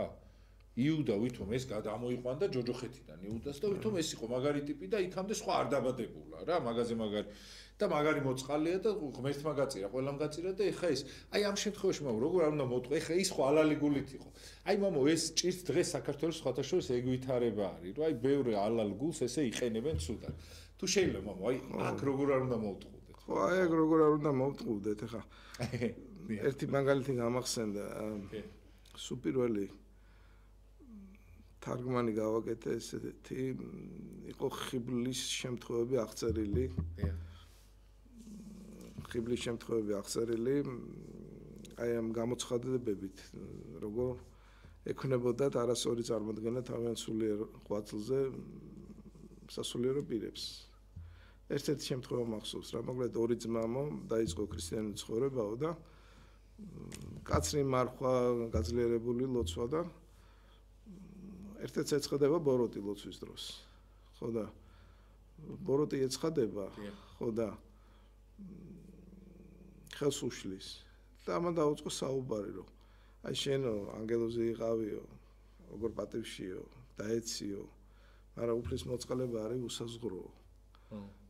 იუდა ვითომ ეს გადამოიყვანდა ჯოჯოხეთიდან იუდას და ვითომ ეს იყო მაგარი ტიპი და იქამდე სხვა არ დაბადებულა რა მაგაზე მაგარი და მაგარი მოწყალია და ღმერთმა გაწირა ყველამ გაწირა და ეხა ეს აი ამ შემთხვევაში მამა როგორ არ უნდა მოვტყო ეხა ის ხო ალალიგულით იყო აი მამა ეს ჭირს დღეს საქართველოს სხვათა შორის ეგ ვითარება არის რომ აი ბევრი ალალ გულს ესე იყენებენ ცუდად თუ შეიძლება მამა აი აქ როგორ არ უნდა მოვტყუდეთ ხო აი ეგ როგორ არ უნდა მოვტყუდეთ ეხა ერთი მაგალითი გამახსენდა სუპირველი თარგმანი გავაკეთე ესეთი იყო ხიბლის შემთხვევები აღწერილი ხიბლის შემთხვევები აღწერილი აი ამ გამოცხადებებით როგორ ექნებოდათ არასწორი წარმოდგენა თავიანთ სულიერ ღვაწლზე სასულიერო პირებს ერთ-ერთი შემთხვევა მახსოვს რა მოკლედ ორი ძმამო დაიწყო ქრისტიანული ცხოვრებაო და კაცრი მარხვა გაძლიერებული ლოცვა და ერთ-ერთ ეცხადება ბოროტი ლოცვის დროს ხო და ბოროტი ეცხადება ხო და ხელს უშლის და ამან დაუწყო საუბარი რომ აი შენო ანგელოზი იყავიო როგორ პატივშიო დაეციო მაგრამ უფლის მოწყალება არის უსაზღვროო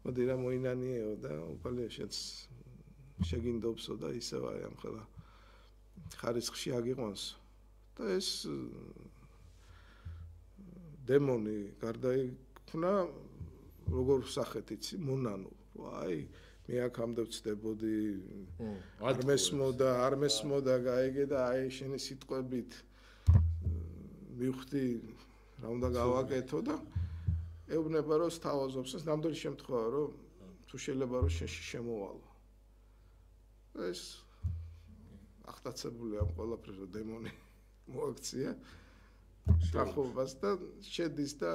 მოდი რა მოინანიეო და უფალია შენს შეგინდობსო და ისევ აი ამ ხელა ხარისხში აგიყვანსო და ეს დემონი გარდაიქმნა როგორ სახეთ იცი მონანო აი მე აქამდე ვწდებოდი არ მესმოდა გაიგე და აი შენი სიტყვებით მივხვდი რა უნდა გავაკეთო და ეუბნება რომ სთავაზობს ეს ნამდვილი შემთხვევა რომ თუ შეიძლება რომ შენში შემოვალო ეს ახტაცებული ამ ყველაფერს რომ დემონი მოაქცია შეხობას და შედის და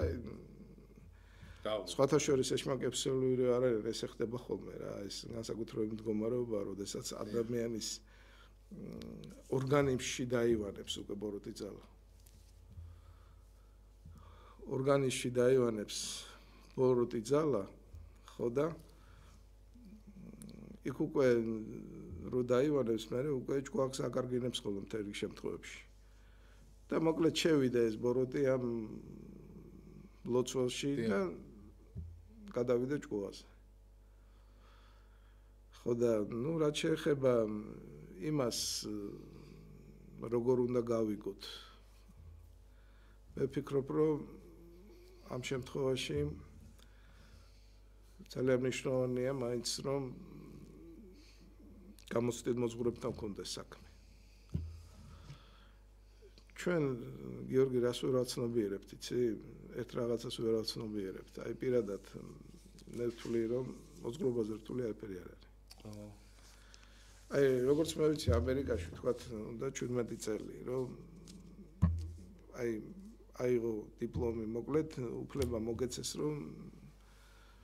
სხვათა შორის ეშმაკებსული არ არის ეს ხდება ხოლმე რა ეს განსაკუთრებული მდგომარეობა როდესაც ადამიანის ორგანიზმში დაივანებს უკვე ბოროტი ძალა ორგანიზმში დაივანებს ბოროტი ძალა ხო და იქ უკვე რო დაივანებს მე უკვე ჭკვაკს აკარგინებს ხოლმე მთელი შემთხვევებში და მოკლედ შევიდა ეს ბოროტი ამ ლოცვაში და გადავიდა ჭკუაზე. ხო და ნუ რაც შეეხება იმას როგორ უნდა გავიგოთ. მე ვფიქრობ რომ ამ შემთხვევაში ძალიან მნიშვნელოვანია მაინც რომ გამოცდილ მოძღვრებთან კონდეს საქმე. ჩვენ გიორგი რას ვერ ვაცნობიერებთ, იცი? ერთ რაღაცას ვერ ვაცნობიერებთ. აი პირადად მე ვთვლი რომ მოძღვრობაზე რთული არაფერი არ არის. აი, როგორც მე ვიცი, ამერიკაში თქვათ, უნდა 17 წელი, რომ აიღო დიპლომი, მოკლედ, უფლება მოგეცეს, რომ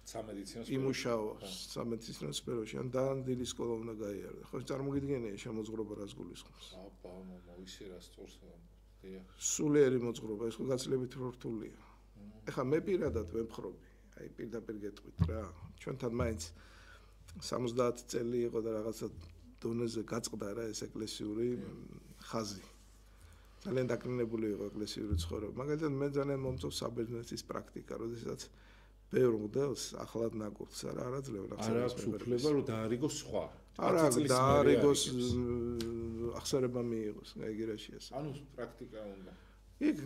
სამედიცინო იმუშაო სამედიცინო სფეროში, ან ძალიან დიდი სკოლა უნდა გაიარო. ხო, წარმოგიდგენია შემოძღვრობა რას გულისხმობს. აბა, მოისი რა სწორს დია. სულიერი მოძღვრობა, ეს ხო გაცილებით რთულია. ეხლა მე პირადად ვემხრობი, აი პირდაპირ გეტყვით რა. ჩვენთან მაინც 70 წელი იყო და რაღაცა დონეზე გაწყდა რა ეს ეკლესიური ხაზი. ძალიან დაკნინებული იყო ეკლესიური ცხოვრება. მაგალითად მე ძალიან მომწონს საბერძნეთის პრაქტიკა, როდესაც ბევრ მოდელს ახლად ნაკურთხს არა აძლევენ არა აქვს უფლება რომ დაარიგოს სხვა. არა დაარიგოს ახსარება მიიღოს, გაიგერაშიას. ანუ პრაქტიკა უნდა. იქ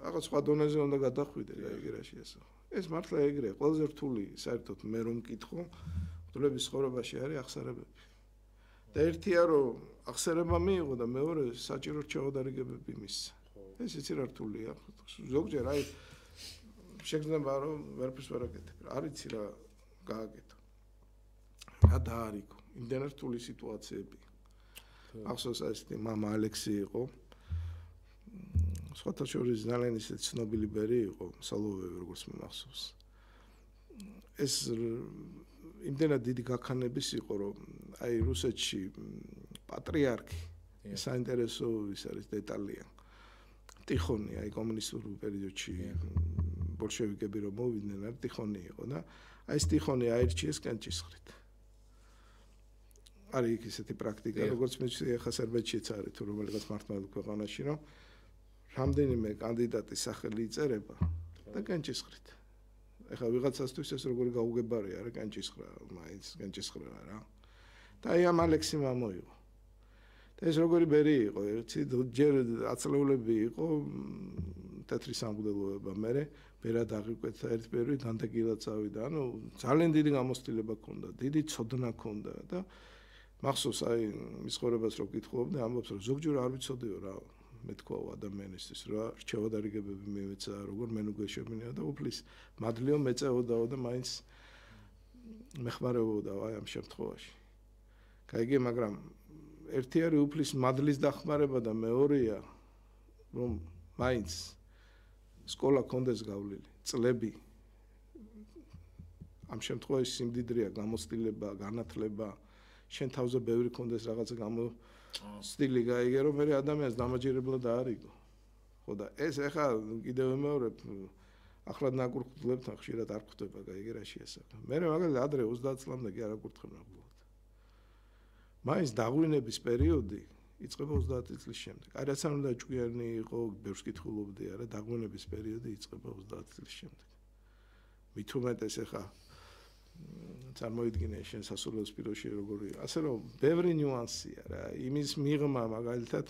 რაღაც სხვა დონეზე უნდა გადახვიდე, გაიგერაშიას. ეს მართლა ეგრეა, ყველაზე რთული საერთოდ მე რომ მკითხო, მღვდლების ცხოვრებაში არის ახსარებები. და ერთია რომ ახსარება მიიღო და მეორე საჭირო რჩევადარიგებები მისცა. ეს იცი რა რთულია. ზოგჯერ აი შეგრძნება რომ ვერაფერს ვერ აკეთებ. არიცი რა გააკეთო. რა დაარიგო. იმდენად რთული სიტუაციები. ახსოვს ესეთი მამა ალექსი იყო. სხვათა შორის ძალიან ისეთი ცნობილი ბერი იყო, სალოვეევი როგორც მე მახსოვს. ეს იმდენად დიდი გაქანების იყო, რომ აი რუსეთში პატრიარქი საინტერესო ის არის დეტალია. ტიხონი აი კომუნისტურ პერიოდში ბოლშევიკები რომ მოვიდნენ, არ ტიხონი იყო და აი ეს ტიხონი აირჩიეს კენჭისყრით. არის იქ ესეთი პრაქტიკა, როგორც მე ახლა სერბეთშიც არის თუ რომელიღაც მართლმადიდებლურ ქვეყანაში, რომ რამდენიმე კანდიდატის სახელი იწერება და კენჭისყრით. ეხლა ვიღაცასთვის ეს როგორი გაუგებარია, რა კენჭისყრა, მაინც კენჭისყრა რა. და აი ამ ალექსი მომოიღო. და ეს როგორი ბერი იყო, ერთი ჯერ აწლეულები იყო თეთრი სამღვდელოება, მერე ბერად აღიკვეთა ერთ ბერი განდეგილად წავიდა. ანუ ძალიან დიდი გამოცდილება ჰქონდა, დიდი ცოდნა ჰქონდა და მახსოვს აი მის ცხოვრებას რო კითხულობდი, ამბობს რომ ზოგჯერ არ ვიცოდიო რა მე თქვაო ადამიანისთვის რა რჩევადარიგებები მივეცა, როგორ მენუგვეშებინია და უფლის მადლიო მეწეოდაო და მაინც მეხმარებოდაო აი ამ შემთხვევაში. გაიგე, მაგრამ ერთი არის უფლის მადლის დახმარება და მეორეა რომ მაინც სკოლა კონდეს გავლილი, წლები ამ შემთხვევაში სიმდიდრეა, გამოცდილება, განათლება, შენ თავზე ბევრი კონდეს რაღაცა სტილი გაიგე რომ მე ადამიანს დამაჯერებლად დაარიგო. ხო და ეს ეხა კიდევ ვიმეორებ ახლად ნაკურთხებლებთან ხშირად არ ხვდება გაიგე რა შეასახა. მე მაგალითად ადრე 30 წლამდე კი არ აკურთხებ ნაკურთხებად. მაინც დაღვინების პერიოდი იწყება 30 წლის შემდეგ. აი რაც არ უნდა ჭკვიანი იყო, ბევრს კითხულობდი, არა დაღვინების პერიოდი იწყება 30 წლის შემდეგ. მით უმეტეს ეხა წარმოიდგინე შენ სასულიერო სპიროში როგორია. ასე რომ ბევრი ნიუანსია რა. იმის მიღმა მაგალითად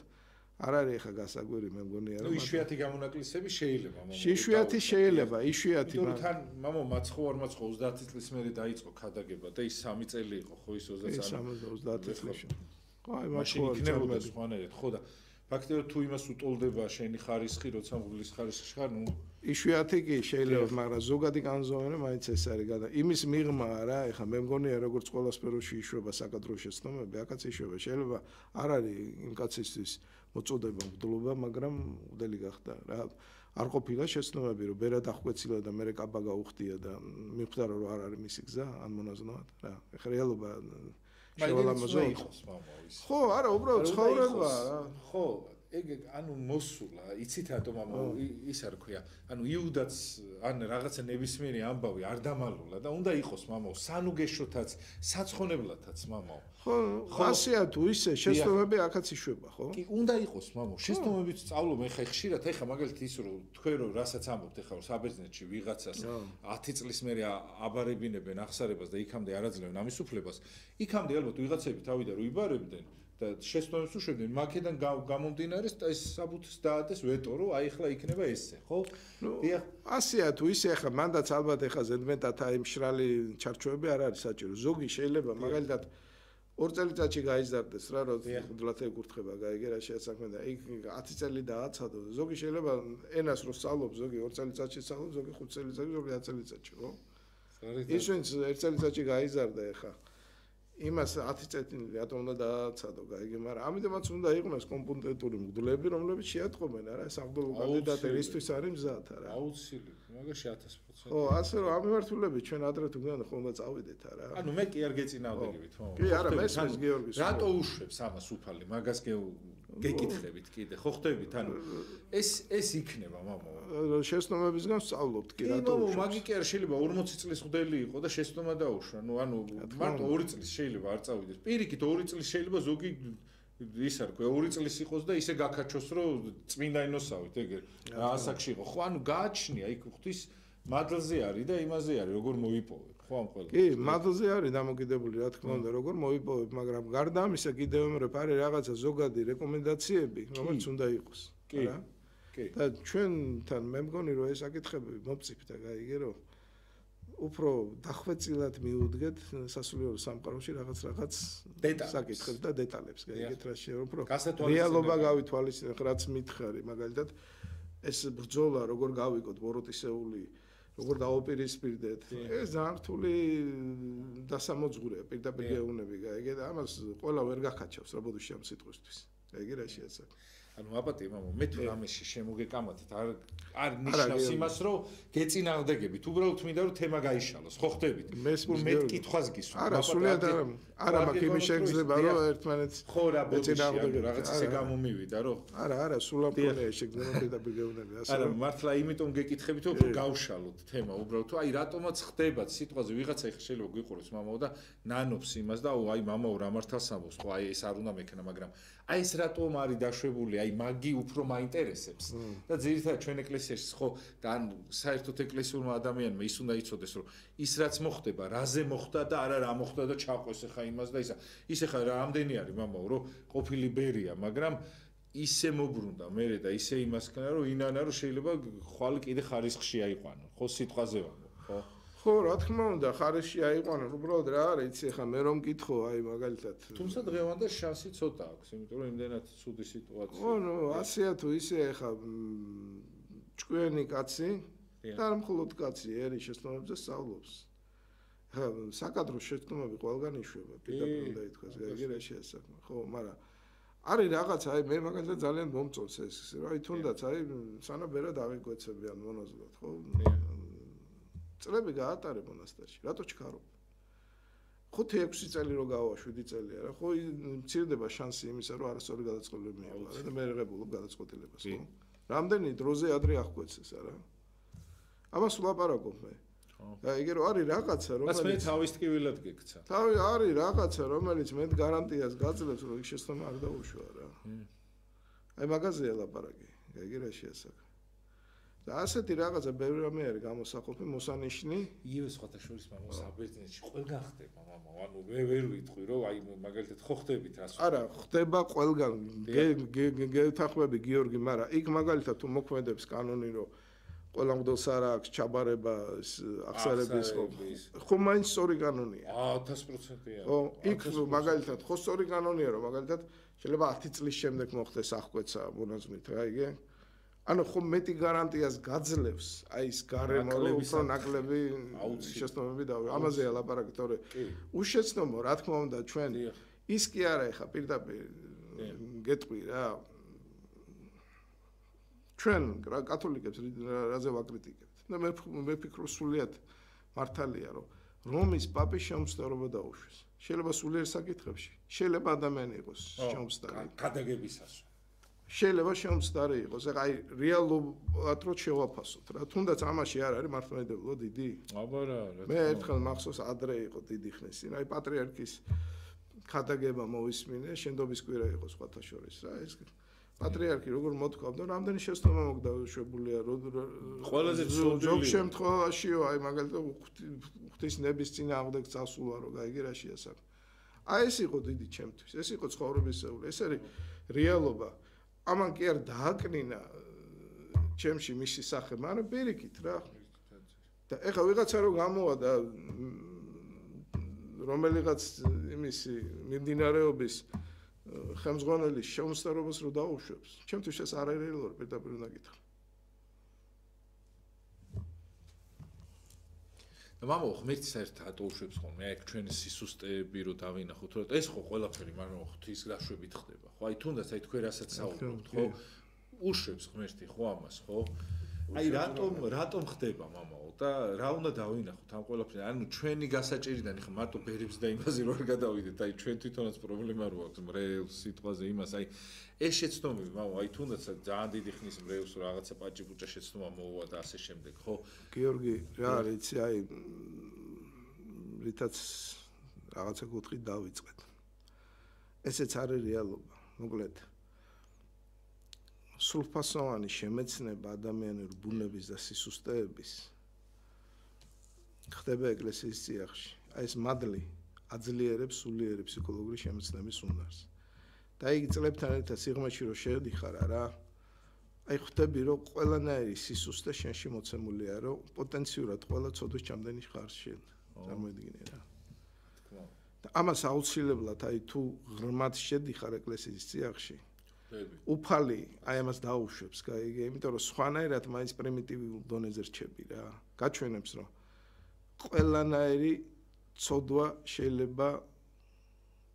არ არის ახლა გასაგვირი მე მგონია რომ იშვიათი გამონაკლისები შეიძლება იშვიათი შეიძლება იშვიათი მაგრამ თან მამო მაცხო არ მაცხო 30 წლის მერე დაიწყო ქადაგება და ის 3 წელი იყო ხო ის 30 წელს ხო აი მაშინ იქნებოდა სხვანაირად ხო და ფაქტობრივად თუ იმას უტოლდება შენი ხარისხი როცა მღვდლის ხარისხი ხარ ნუ იშვიათი კი შეიძლება მაგრამ ზოგადი განზომერა მაინც ეს არის გადა იმის მიღმა რა ეხლა მე მგონია როგორც ყველა სფეროში იშვება საკადრო შეცდომები აქაც იშვება შეიძლება არ არის იმ კაცისთვის მოწოდება მღვდლობა მაგრამ მღვდელი გახდა რა არ ყოფილა შეცდომები რომ ბერად აღკვეცილა და მე კაბა გაუხდია და მიხვდა რომ არ არის მისი გზა ან მონაზვნად რა ეხლა რეალობა შევალამაზო იყოს მამა ის ხო არა უბრალოდ ცხოვრება რა ხო ეგ ანუ მოსულა იცით რატომ მამა ის არ ქვია ანუ იუდაც ან რაღაცა ნებისმიერი ამბავი არ დამალულა და უნდა იყოს მამა სანუ გეშოთაც საცხონებლათაც მამა ხო ხასია თუ ისე შეცდომები აქაც იშვება ხო კი უნდა იყოს მამა შეცდომებიც სწავლობ მე ხშირად ეხა მაგალითად ის რომ თქვენ რომ რასაც ამბობთ ეხა რომ საბერძნეთში ვიღაცას 10 წლის მერე აბარებინებენ ახსარებას და იქამდე არ აძლევენ ამის უფლებას იქამდე ალბათ ვიღაცები თავიდან რო იბარებდნენ და შეცდომებს უშვებდნენ მაქედან გამომდინარე ეს საბუთს დაადეს ვეტო რომ აი ახლა იქნება ესე ხო? დიახ ასეა თუ ისე ახლა მანდაც ალბათ ახლა ზედმეტად აი მშრალი ჩარჩოები არ არის საჭირო ზოგი შეიძლება მაგალითად 2 წელიწადში გაიზარდეს რა რომ მუდლად ეკურთხება გაიგე რა შეასაქმე და იქ 10 წელი დააცადო ზოგი შეიძლება ენას რო სწავლობ ზოგი 2 წელიწადში სწავლობ ზოგი 5 წელიწადში ზოგი 10 წელიწადში ხო? ის ვინც ერთ წელიწადში გაიზარდა ეხა იმას 10 წელი რატომ უნდა დააცადო, გაიგე, მაგრამ ამიტომაც უნდა იყვნენ კომპეტენტური მგლები, რომლებიც შეატყობენ არა სამგლო კანდიდატი რისთვის არის მზად არა. აუცილებლად, მაგაში 1000%. ხო, ასე რომ ამ მიმართულებით ჩვენ ადრე თუ გვინდა ხომ წავიდეთ არა. ანუ მე კი არ გეწინააღმდეგებით, ხო? კი, არა, მესმის გიორგის. რატო უშვებს ამას უფალი? მაგას გეკითხებით კიდე, ხო ხდებით? ანუ ეს იქნება, მამა. შეცდომებისგან სწავლობთ კი რატო უშვებს? მაგი კი არ შეიძლება 40 წლის ხდელი იყო და შეცდომა დაუშვა. ანუ მარტო 2 წლის შეიძლება არ წავიდეს. პირიქით 2 წლის შეიძლება ზოგი ის არ ქვია 2 წლის იყოს და ისე გაკაჩოს რომ წმინდა ინოსავით ეგ ასაკში იყო. ხო, ანუ გააჩნია იქ ღვთის მადლზე არის და იმაზე არის როგორ მოიპოვებ. ხო ამ ყველა. კი, მადლზე არის დამოკიდებული რა თქმა უნდა როგორ მოიპოვებ, მაგრამ გარდა ამისა კიდევ ამრებ არის რაღაცა ზოგადი რეკომენდაციები, რომელიც უნდა იყოს. რა? კი. და ჩვენთან მე მგონი რომ ეს საკითხები მopcip და გაიგე რომ უფრო დახვეწილად მიუდგეთ სასულიერო სამყაროში რაღაც საკითხებს და დეტალებს, გაიგეთ რა შეიძლება უფრო რეალობა გავითვალისწინოთ, რაც მითხარი, მაგალითად ეს ბრძოლა როგორ გავიგოთ ბოროტისეული, როგორ დაუპირისპირდეთ, ეს ძალიან რთული დასამოძღვრეა, პირდაპირ გეუბნები, გაიგე და ამას ყველა ვერ გახაჩავს რა ბოდიში ამ სიტყვისთვის. გაიგე რა შეასაკ. ანუ აპატიე მამო, მე თუ რამეში შემოგეკამათეთ, არ ნიშნავს იმას, რომ გეწინააღმდეგებით, უბრალოდ მინდა რომ თემა გაიშალოს, ხო ხდებით? მე კითხვას გისურვებ. არა, სულიად არა, მაგ იმის შეგძლება რომ ერთმანეთს ხო რა ბოდიში რაღაც ისე გამომივიდა, რომ არა, სულ არ მქონია შეგძლება პირდაპირ გეუბნები, ასე. არა, მართლა იმიტომ გეკითხებით, რომ გავშალოთ თემა, უბრალოდ თუ აი რატომაც ხდებათ სიტყვაზე ვიღაცა ეხა შეიძლება გიყუროს მამაო და ნანობს იმას და აი მამაო რა მართალს ამბობს, ხო აი ეს არ უნდა მექნა, მაგრამ აი ეს რატომ არის დაშვებული, აი მაგი უფრო მაინტერესებს და ძირითადად ჩვენ ეკლესიაში ხო და ანუ საერთოდ ეკლესიურმა ადამიანმა ის უნდა იცოდეს რომ ის რაც მოხდება, რაზე მოხდა და არა რა მოხდა და ჩაყვეს ხა იმას და ისა. ის ხა რამდენი არის მამაო რომ ყოფილი ბერია, მაგრამ ისე მოbrunდა მერე და ისე იმას ქნა რომ ინანა რომ შეიძლება ხვალ კიდე ხარისხში აიყვანო. ხო სიტყვაზე ვამბობ, ხო? ხო, რა თქმა უნდა, ხარისხში აიყვანო, უბრალოდ რა არის, იცი ხა მე რომ მკითხო, აი მაგალითად. თუმცა დღევანდელ შანსი ცოტა აქვს, იმიტომ რომ იმდენად ცუდი სიტუაცია. ხო, ნუ ასეა თუ ისე ხა ჭკვიანი კაცი და არ მხოლოდ კაცი, ერი შეცდომებზე სწავლობს. ხა საკადრო შეცდომები ყველგან იშვება, პირდაპირ უნდა ითქვას, გაიგე რა შეასახმა. ხო, მაგრამ არის რაღაცა, აი მე მაგალითად ძალიან მომწონს ეს, რა აი თუნდაც აი სანაბერად აღიკვეცებიან მონაზვნად, ხო? წლები გაატარე მონასტერში, რატო ჩქარო? 5-6 წელი რო გავა, 7 წელი არა, ხო მცირდება შანსი იმისა, რომ არასწორი გადაწყობილები მიიღო და მე ღებულობ გადაწყვეტილებას, ხო? რამდენი დროზე ადრე აღკვეცეს, არა? ამას ვლაპარაკობ მე. გაიგე რომ არის რაღაცა, რომელიც მე თავის ტკივილად გეკცა. თავი არის რაღაცა, რომელიც მე გარანტიას გაძლევს, რომ ის შეცდომა არ დაუშვა რა. აი მაგაზეა ლაპარაკი, გაიგე რა შეასაკა. და ასეთი რაღაცა ბევრი რამე არის გამოსახულთი მოსანიშნი იგივე სხვათა შორის მამო საბერძნეთში ყველგან ხდება მამო ანუ მე ვერ ვიტყვი რომ აი მაგალითად ხო ხდებით რას არა ხდება ყველგან გეთახმები გიორგი მაგრამ იქ მაგალითად თუ მოქმედებს კანონი რომ ყველა მგდელს არ აქვს ჩაბარება აღსარების ხო მაინც სწორი კანონია 1000%-ია ხო იქ მაგალითად ხო სწორი კანონია რომ მაგალითად შეიძლება 10 წლის შემდეგ მოხდეს აღკვეცა მონაზვნით რა იგე ანუ ხო მეტი გარანტიას გაძლევს აი ეს გარემო უფრო ნაკლები შეცდომები და ამაზეა ლაპარაკი თორე უშეცდომო რა თქმა უნდა ჩვენ ის კი არა ეხა პირდაპირ გეტყვი რა ჩვენ კათოლიკებს რაზე ვაკრიტიკებთ და მე ვფიქრობ სულიად მართალია რომ რომის პაპის შემოსტარობა დაუშვეს შეიძლება სულიერ საკითხებში შეიძლება ადამიანი იყოს შემოსტარი გადაგებისას შეიძლება შემოსტარი იყოს ეხა აი რეალურად რო შევაფასოთ რა თუნდაც ამაში არ არის მართლმადიდებლო დიდი აბა რა მე ერთხელ მახსოვს ადრე იყო დიდი ხნის წინ აი პატრიარქის ხადაგება მოვისმინე შენდობის კვირა იყო სხვათა შორის რა ეს პატრიარქი როგორ მოთქვამდა რამდენი შეცდომა მოგდა შვებულია ყველაზე ზოგ შემთხვევაშიო აი მაგალითად ღვთის ნების წინააღმდეგ წასულა რო გაიგე რა შეასაკ აი ეს იყო დიდი ჩემთვის ეს იყო ცხოვრებისეული ეს არის რეალობა ამან კი არ დააკნინა ჩემში მისი სახე მაგრამ პირიქით რა და ეხა ვიღაცა რო გამოვა და რომელიღაც იმისი მიმდინარეობის ხელმძღვანელის შემოსტარობას რო დაუშვებს ჩემთვის ეს არ არის რეალური პირდაპირ უნდა გითხრა და მამაო ღმერთი საერთოდ ატოუშვებს ხოლმე აი ჩვენ სისუსტეები რო დავინახოთ რომ ეს ხო ყველაფერი მაგრამ ღვთის დაშვებით ხდება ხო აი თუნდაც აი თქვენ რასაც საუბრობთ ხო უშვებს ღმერთი ხო ამას ხო აი რატომ ხდება მამაო და რა უნდა დავინახოთ ამ ყველაფერს ანუ ჩვენი გასაჭირიდან ხა მარტო ბერებს და იმაზე რო არ გადავიდეთ აი ჩვენ თვითონაც პრობლემა რო აქვს მრევლ სიტყვაზე იმას აი ეს შეცდომები მამაო აი თუნდაც ძალიან დიდი ხნის მრევლს რაღაცა პაჭი-პუჭა შეცდომა მოუვა და ასე შემდეგ ხო გიორგი რა არის იცი აი რითაც რაღაცა კუთხით დავიწყეთ ესეც არის რეალობა მოკლედ სრულფასოვანი შემეცნება ადამიანური ბუნების და სისუსტეების ხდება ეკლესიის წიაღში. აი ეს მადლი აძლიერებს სულიერი ფსიქოლოგიური შემეცნების უნარს. და იგი წლებთან ერთად სიღრმეში რო შედიხარ რა, აი ხვდები რომ ყველანაირი სისუსტე შენში მოცემულია, რომ პოტენციურად ყველა ცოდვის ჩამდენი ხარ შენ. წარმოიდგინე რა. და ამას აუცილებლად აი თუ ღრმად შედიხარ ეკლესიის წიაღში უფალი აი ამას დაუშვებს, გაიგე, იმიტომ რომ სხვანაირად მაინც პრიმიტიულ დონეზე რჩები რა. გაჩვენებს რომ ყველანაირი ცოდვა შეიძლება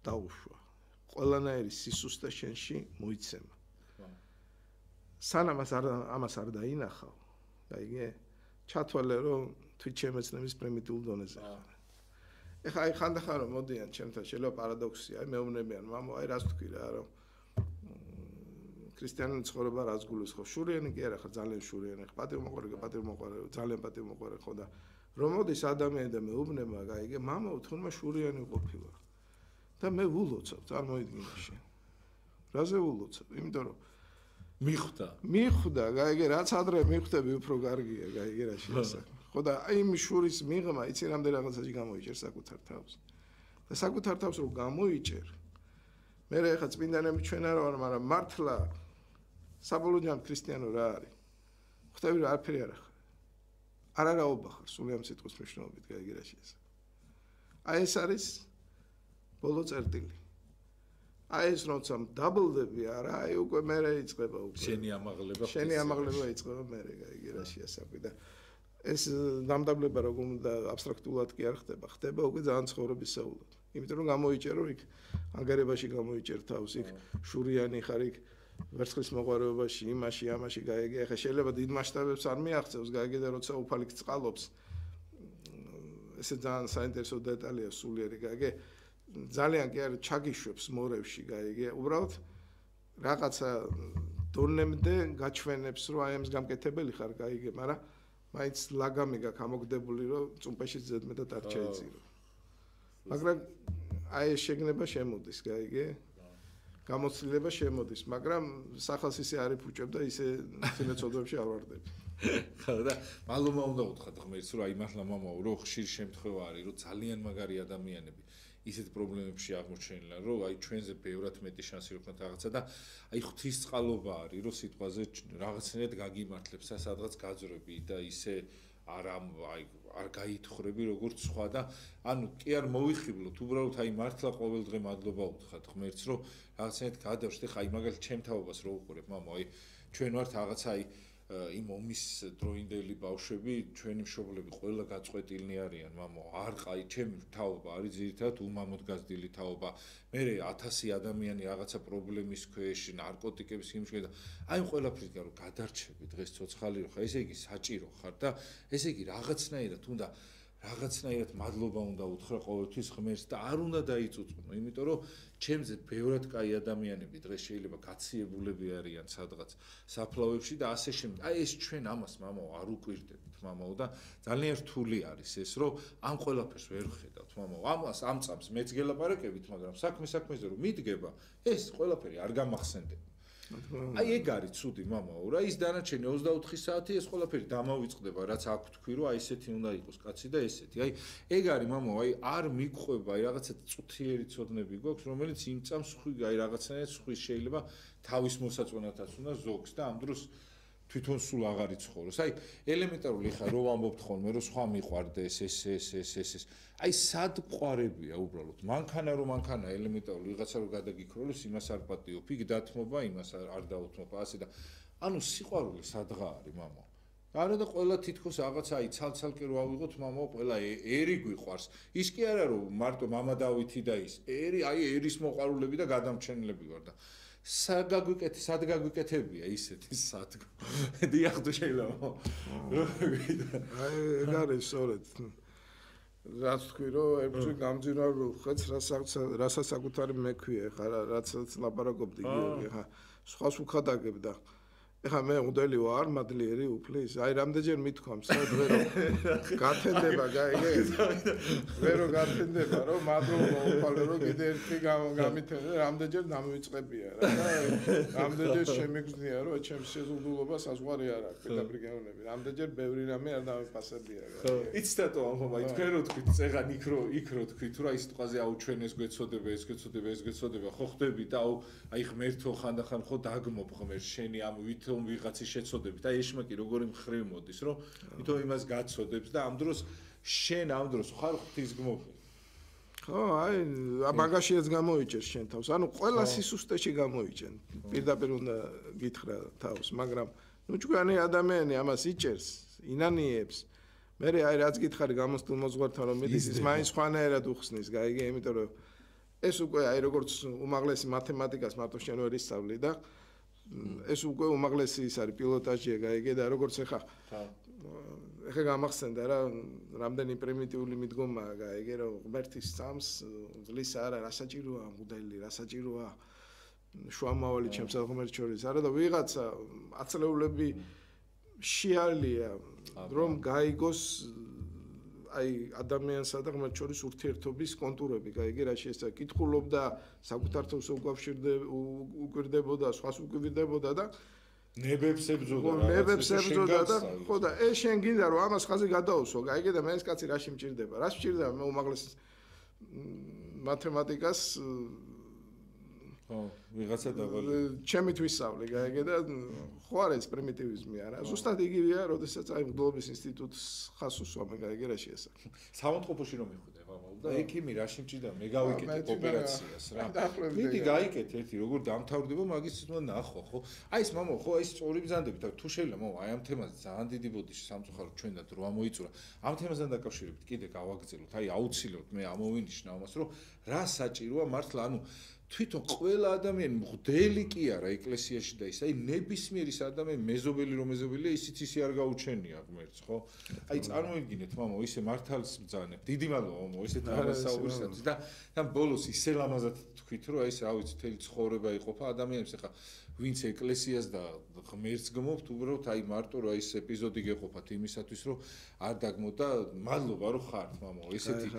დაუშვა. ყველანაირი სისუსტე შენში მოიცემა. სანამ ამას არ დაინახავ, გაიგე? ჩათვალე რომ თვით შემეცნების პრიმიტიულ დონეზე ხარ. ეხლა აი ხანდახან რომ მოდიან ჩემთან შეიძლება პარადოქსია, აი მეუბნებიან, მამო, აი რას თქვი რა, რომ ქრისტიანული ცხოვრება რას გულს ხო? შურიანი კი არა, ხა ძალიან შურიანი, ხა პატივმოყვარე, ძალიან პატივმოყვარე ხო და რომ მოდის ადამიანი და მეუბნება, გაიგე, მამაო, თუნმა შურიანი ყოფილა. და მე ვულოცავ, წარმოიდგინე შენ. რაზე ვულოცავ? იმიტომ რომ მიხვდა, გაიგე, რაც ადრე მიხვდები, უფრო კარგია, გაიგე რა შეასახმე. ხო და აი იმ შურის მიღმა, იცი რამდენ რაღაცაში გამოიჭერ საკუთარ თავს. და საკუთარ თავს რო გამოიჭერ, მე ეხლა წმინდანები ჩვენ არ ვარ, მაგრამ მართლა საბოლოო ჯამში ქრისტიანო რა არის? ხვდები რომ არაფერი არ ახარ. არაობა ხარ, სული ამ სიტყვის მნიშვნელობით, გაიგე რა შეასახმე. აი ეს არის ბოლო წერტილი. აი ეს როცა დაბლდები არა, აი უკვე მე იწყება უკვე. შენი ამაღლება იწყება მე, გაიგე რა შეასახმე და ეს ნამდვილება როგორ უნდა აბსტრაქტულად კი არ ხდება, ხდება უკვე ძალიან ცხოვრებისეულად. იმიტომ რომ გამოიჭერო იქ ანგარებაში გამოიჭერ თავს, იქ შურიანი ხარ, იქ ვერცხლის მოყვარეობაში, იმაში, ამაში, გაიგე, ახლა შეიძლება დიდ მასშტაბებს არ მიაღწევს, გაიგე და როცა უფალი წყალობს, ესე ძალიან საინტერესო დეტალია სულიერი, გაიგე, ძალიან კი არ ჩაგიშვებს მორევში, გაიგე, უბრალოდ რაღაცა დონემდე გაჩვენებს, რომ აი ამის გამკეთებელი ხარ, გაიგე, მაგრამ მაინც ლაგამი გაქვს ამოგდებული, რომ წუმპეში ზედმეტად არ შეეწირო. მაგრამ აი ეს შეგნება შემოდის, გაიგე? გამოცდილება შემოდის, მაგრამ სახალს ისე არ იფუჭებ და ისე წინაწოდებში არ ვარდები. ხო და მალომა უნდა უთხრათ ღმერთს, რომ აი მართლა მამაო, რომ ხშირ შემთხვევა არის, რომ ძალიან მაგარი ადამიანები ისეთ პრობლემებში აღმოჩენილა, რომ აი ჩვენზე ბევრად მეტი შანსი როქნათ რაღაცა და აი ღვთისწყალობა არის, რომ სიტყვაზე რაღაცნაირად გაგიმართლებს სადღაც გაძრები და ისე არ გაითხრები როგორც სხვა და ანუ კი არ მოვიხიბლოთ, უბრალოდ აი მართლა ყოველ დღე მადლობა უთხრათ ღმერთს, რომ რაღაცნაირად გადავშდე, ხა აი მაგალითად ჩემ თაობას რო უყურებ, მამო, აი ჩვენ ვართ რაღაცა აი იმ ომის დროინდელი ბავშვები, ჩვენი მშობლები ყველა გაწყვეტილნი არიან, მამო, არ ყაი, ჩემი თაობა არის ძირითადად უმამოდ გაზრდილი თაობა. მე 1000 ადამიანი რაღაცა პრობლემის ქვეშ, ნარკოტიკების იმშვე და აი ამ ყველაფრისგან რომ გადარჩები დღეს ცოცხალი რო ხარ, ესე იგი საჭირო ხარ და ესე იგი რაღაცნაირად მადლობა უნდა უთხრა ყოველთვის ღმერთს და არ უნდა დაიწუწუნო, იმიტომ რომ ჩემზე ბევრად კაი ადამიანები დღეს შეიძლება გაციებულები არიან სადღაც საფლავებში და ასე შემდეგ. აი ეს ჩვენ ამას მამაო არ უკვირდებით, მამაო და ძალიან რთული არის ეს, რომ ამ ყველაფერს ვერ ხედავთ, მამაო. ამას ამ წამს მეც გელაპარაკებით, მაგრამ საქმეზე რომ მიდგება, ეს ყველაფერი არ გამახსენდება. აი ეგ არის ცუდი მამაო რა ის დანარჩენი 24 საათი ეს ყველაფერი დამავიწყდება რაც აქ თქვი რომ აი ესეთი უნდა იყოს კაცი და ესეთი აი ეგ არის მამაო აი არ მიყვება აი რაღაცა წუთიერი ცოდნები გვაქვს რომელიც იმ წამს აი რაღაცნაირად სხვის შეიძლება თავის მოსაწონათაც უნდა ზოგს და ამ დროს თვითონ სულ აღარ იცხოვროს. აი ელემენტარული ხა რო ვამბობთ ხოლმე რომ სხვა მიყვარდეს ეს აი სად ყვარებია უბრალოდ მანქანა ელემენტარული ვიღაცა რო გადაგიქროლოს იმას არ პატიოფ იქ დათმობა იმას არ დაუთმობა ასე და ანუ სიყვარული სადღა არის მამო არა და ყველა თითქოს რაღაცა აი ცალ-ცალკე რო ავიღოთ მამა ყველა ერი გვიყვარს ის კი არა რომ მარტო მამა დავითი და ის აი ერის მოყვარულები და გადამჩენლები ვარ და სად გაგვიკეთებია ისეთი სად დიახ თუ შეიძლება აი ეგ არის სწორედ რაც თქვი რომ ერთგვარი გამძირავ ხეთს რასაც საკუთარი მექვია ხა რაცაც ლაპარაკობდი გიორგი ხა სხვას უხადაგებ და ეხა მე მოდელი ვარ მადლიერი უფლის აი რამდენჯერ მithქვამს რა დღერო გათენდება გაიგე დღერო გათენდება რომ მადლობა უფალე რომ კიდე ერთი გამითენე რამდენჯერ დამივიწყებია რა და რამდენჯერ შემიგზნია რომ ჩემს შეზღუდულობა საზღვარი არ აქვს პირდაპირ გეუბნები რამდენჯერ ბევრი რამე არ დამიფასებია ხო იცდათო ამბობ აი თქვენ რო თქვით წეღან იქ რო თქვით რა ის ტყაზე აუ ჩვენ ეს გვეცოდება ეს გვეცოდება ხო ხდები და აი ღმერთო ხანდახან ხო დაგმობ ღმერთ შენი ამ ვითომ ვიღაცის შეცოდებით აი ეშმაკი როგორი მხრივ მოდის რომ ვითომ იმას გაცოდებს და ამ დროს შენ ამ დროს ხარ ღვთისგმობი ხო აი მაგაშიაც გამოიჭერ შენ თავს ანუ ყველა სისუსტეში გამოიჭენ პირდაპირ უნდა გითხრა თავს მაგრამ ნუ ჩვენი ადამიანი ამას იჭერს ინანიებს მე აი რაც გითხარი გამოსტულ მოზღვართან რომ მიდის ის მაინც ხვანაერად უხსნის გაიგე იმიტომ რომ ეს უკვე აი როგორც უმაღლესი მათემატიკას მარტო შენ ვერ ისწავლი და ეს უკვე უმაღლესი ის არის პილოტაჟია გაიგე და როგორც ეხა გამახსენდა რა რამდენი პრიმიტიული მიდგომაა გაიგე რომ ღმერთის წამს ძლის არა რა საჭიროა მოდელი რა საჭიროა შუამავალი ჩემს ღმერთს შორის არა და ვიღაცა აწლეულები შეალია რომ გაიგოს აი ადამიანსა და ღმერთს შორის ურთიერთობის კონტურები, გაიგე რა შეესწა, კითხულობდა, საკუთარ თავს უკვირდებოდა, სხვას უკვირდებოდა და ნებებს ებრძოდა და ხო და ეს შენ გინდა რომ ამას ხაზი გადაუსვა, გაიგე და მე ეს კაცი რაში მჭირდება? რას მჭირდება მე უმაღლეს მათემატიკას ხო, ვიღაცა დაბალი. ჩემით ვისწავლე, გაიგე და ხო არ ეს პრიმიტივიზმი არა. ზუსტად იგივეა, როდესაც აი მგლობის ინსტიტუტს ხას უსვამე, გაიგე რა შეესახა. სამონტყოფოში რომ მიხვდე, მაგრამ და ექიმი რაში მჭირდება? მე გავიკეთე ოპერაციას რა. მიდი გაიკეთე ერთი, როგორ დამთავრდება, მაგის თქმა ნახო, ხო? აი ეს მამა, ხო, აი ეს სწორი ბრძანდები და თუ შეიძლება მამა, აი ამ თემაზე ძალიან დიდი ბოდიში სამწუხაროდ ჩვენ და დრო ამოიწურა. ამ თემასთან დაკავშირებით კიდე გავაგრძელოთ, აი აუცილებლად მე ამოვინიშნა ამას, რომ რა საჭიროა მართლა, ანუ თვითონ ყველა ადამიანი მღვდელი კი არა ეკლესიაში და ის აი ნებისმიერი ადამიანი მეზობელი რომ მეზობელია ისიც ისე არ გაუჩენია ღმერთს ხო აი წარმოიდგინეთ მამო ისე მართალს ბრძანებ დიდი მადლობა მამო ისეთ ამასაუბრისათვის და ბოლოს ისე ლამაზად თქვით რომ აი ეს რა ვიცი თელი ცხოვრება იყოფა ადამიანებს ახლა ვინც ეკლესიას და ღმერთს გმობთ უბრალოდ აი მარტო რა ის ეპიზოდი გეყოფათ იმისათვის რომ არ დაგმოთ და მადლობა რომ ხართ მამო ესეთი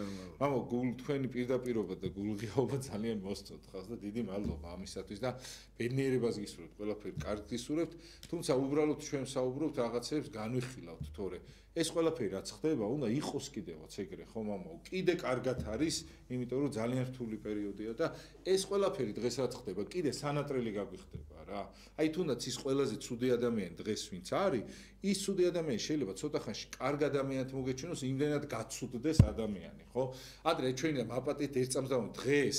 მამო თქვენი პირდაპირობა და გულღიაობა ძალიან მოსწოთ ხას და დიდი მადლობა ამისათვის და ბედნიერებას გისურვებთ ყველაფერი კარგ გისურვებთ თუმცა უბრალოდ ჩვენ საუბრობთ რაღაცებს განვიხილავთ თორე ეს ყველაფერი რაც ხდება უნდა იყოს კიდევაც ეგრე ხო მამო კიდე კარგად არის იმიტომ რომ ძალიან რთული პერიოდია და ეს ყველაფერი დღეს რაც ხდება კიდე სანატრელი გაგვიხდება რა აი თუნდაც ის ყველაზე ცუდი ადამიანი დღეს ვინც არის ის ცუდი ადამიანი შეიძლება ცოტა ხანში კარგ ადამიანად მოგეჩვენოს იმდენად გაცუდდეს ადამიანი ხო ადრე ჩვენი მაპატით ერთ წამს და დღეს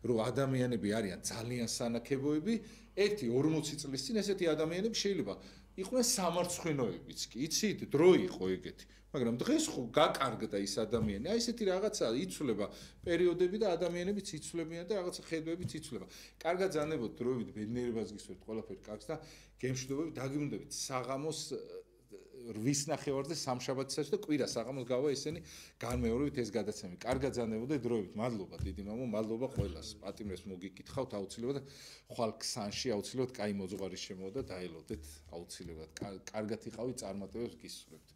რომ ადამიანები არიან ძალიან სანაკებოები 1-40 წლის წინ ესეთი ადამიანები შეიძლება იყვნენ სამარცხვინოებიც კი იცით დრო იყო ეგეთი მაგრამ დღეს ხო გაკარგდა ის ადამიანი აი ესეთი რაღაცა იცვლება პერიოდები და ადამიანებიც იცვლებიან და რაღაცა ხედვებიც იცვლება კარგად ზანებოთ დროებით ბედნიერებას გისურვებთ ყველაფერი კარგს და გემშვიდობებით დაგიბრუნდებით საღამოს 8 ნახევარზე სამშაბათსაც და კვირა საღამოს გავა ესენი განმეორებით ეს გადაცემი. კარგად ზანებოდეთ დროებით. მადლობა დიდი მამო, მადლობა ყველას. პატიმრებს მოგიკითხავთ აუცილებლად ხვალ ქსანში აუცილებლად კაი მოძღვარი შემოვა და დაელოდეთ აუცილებლად. კარგად იყავით წარმატებებს გისურვებთ.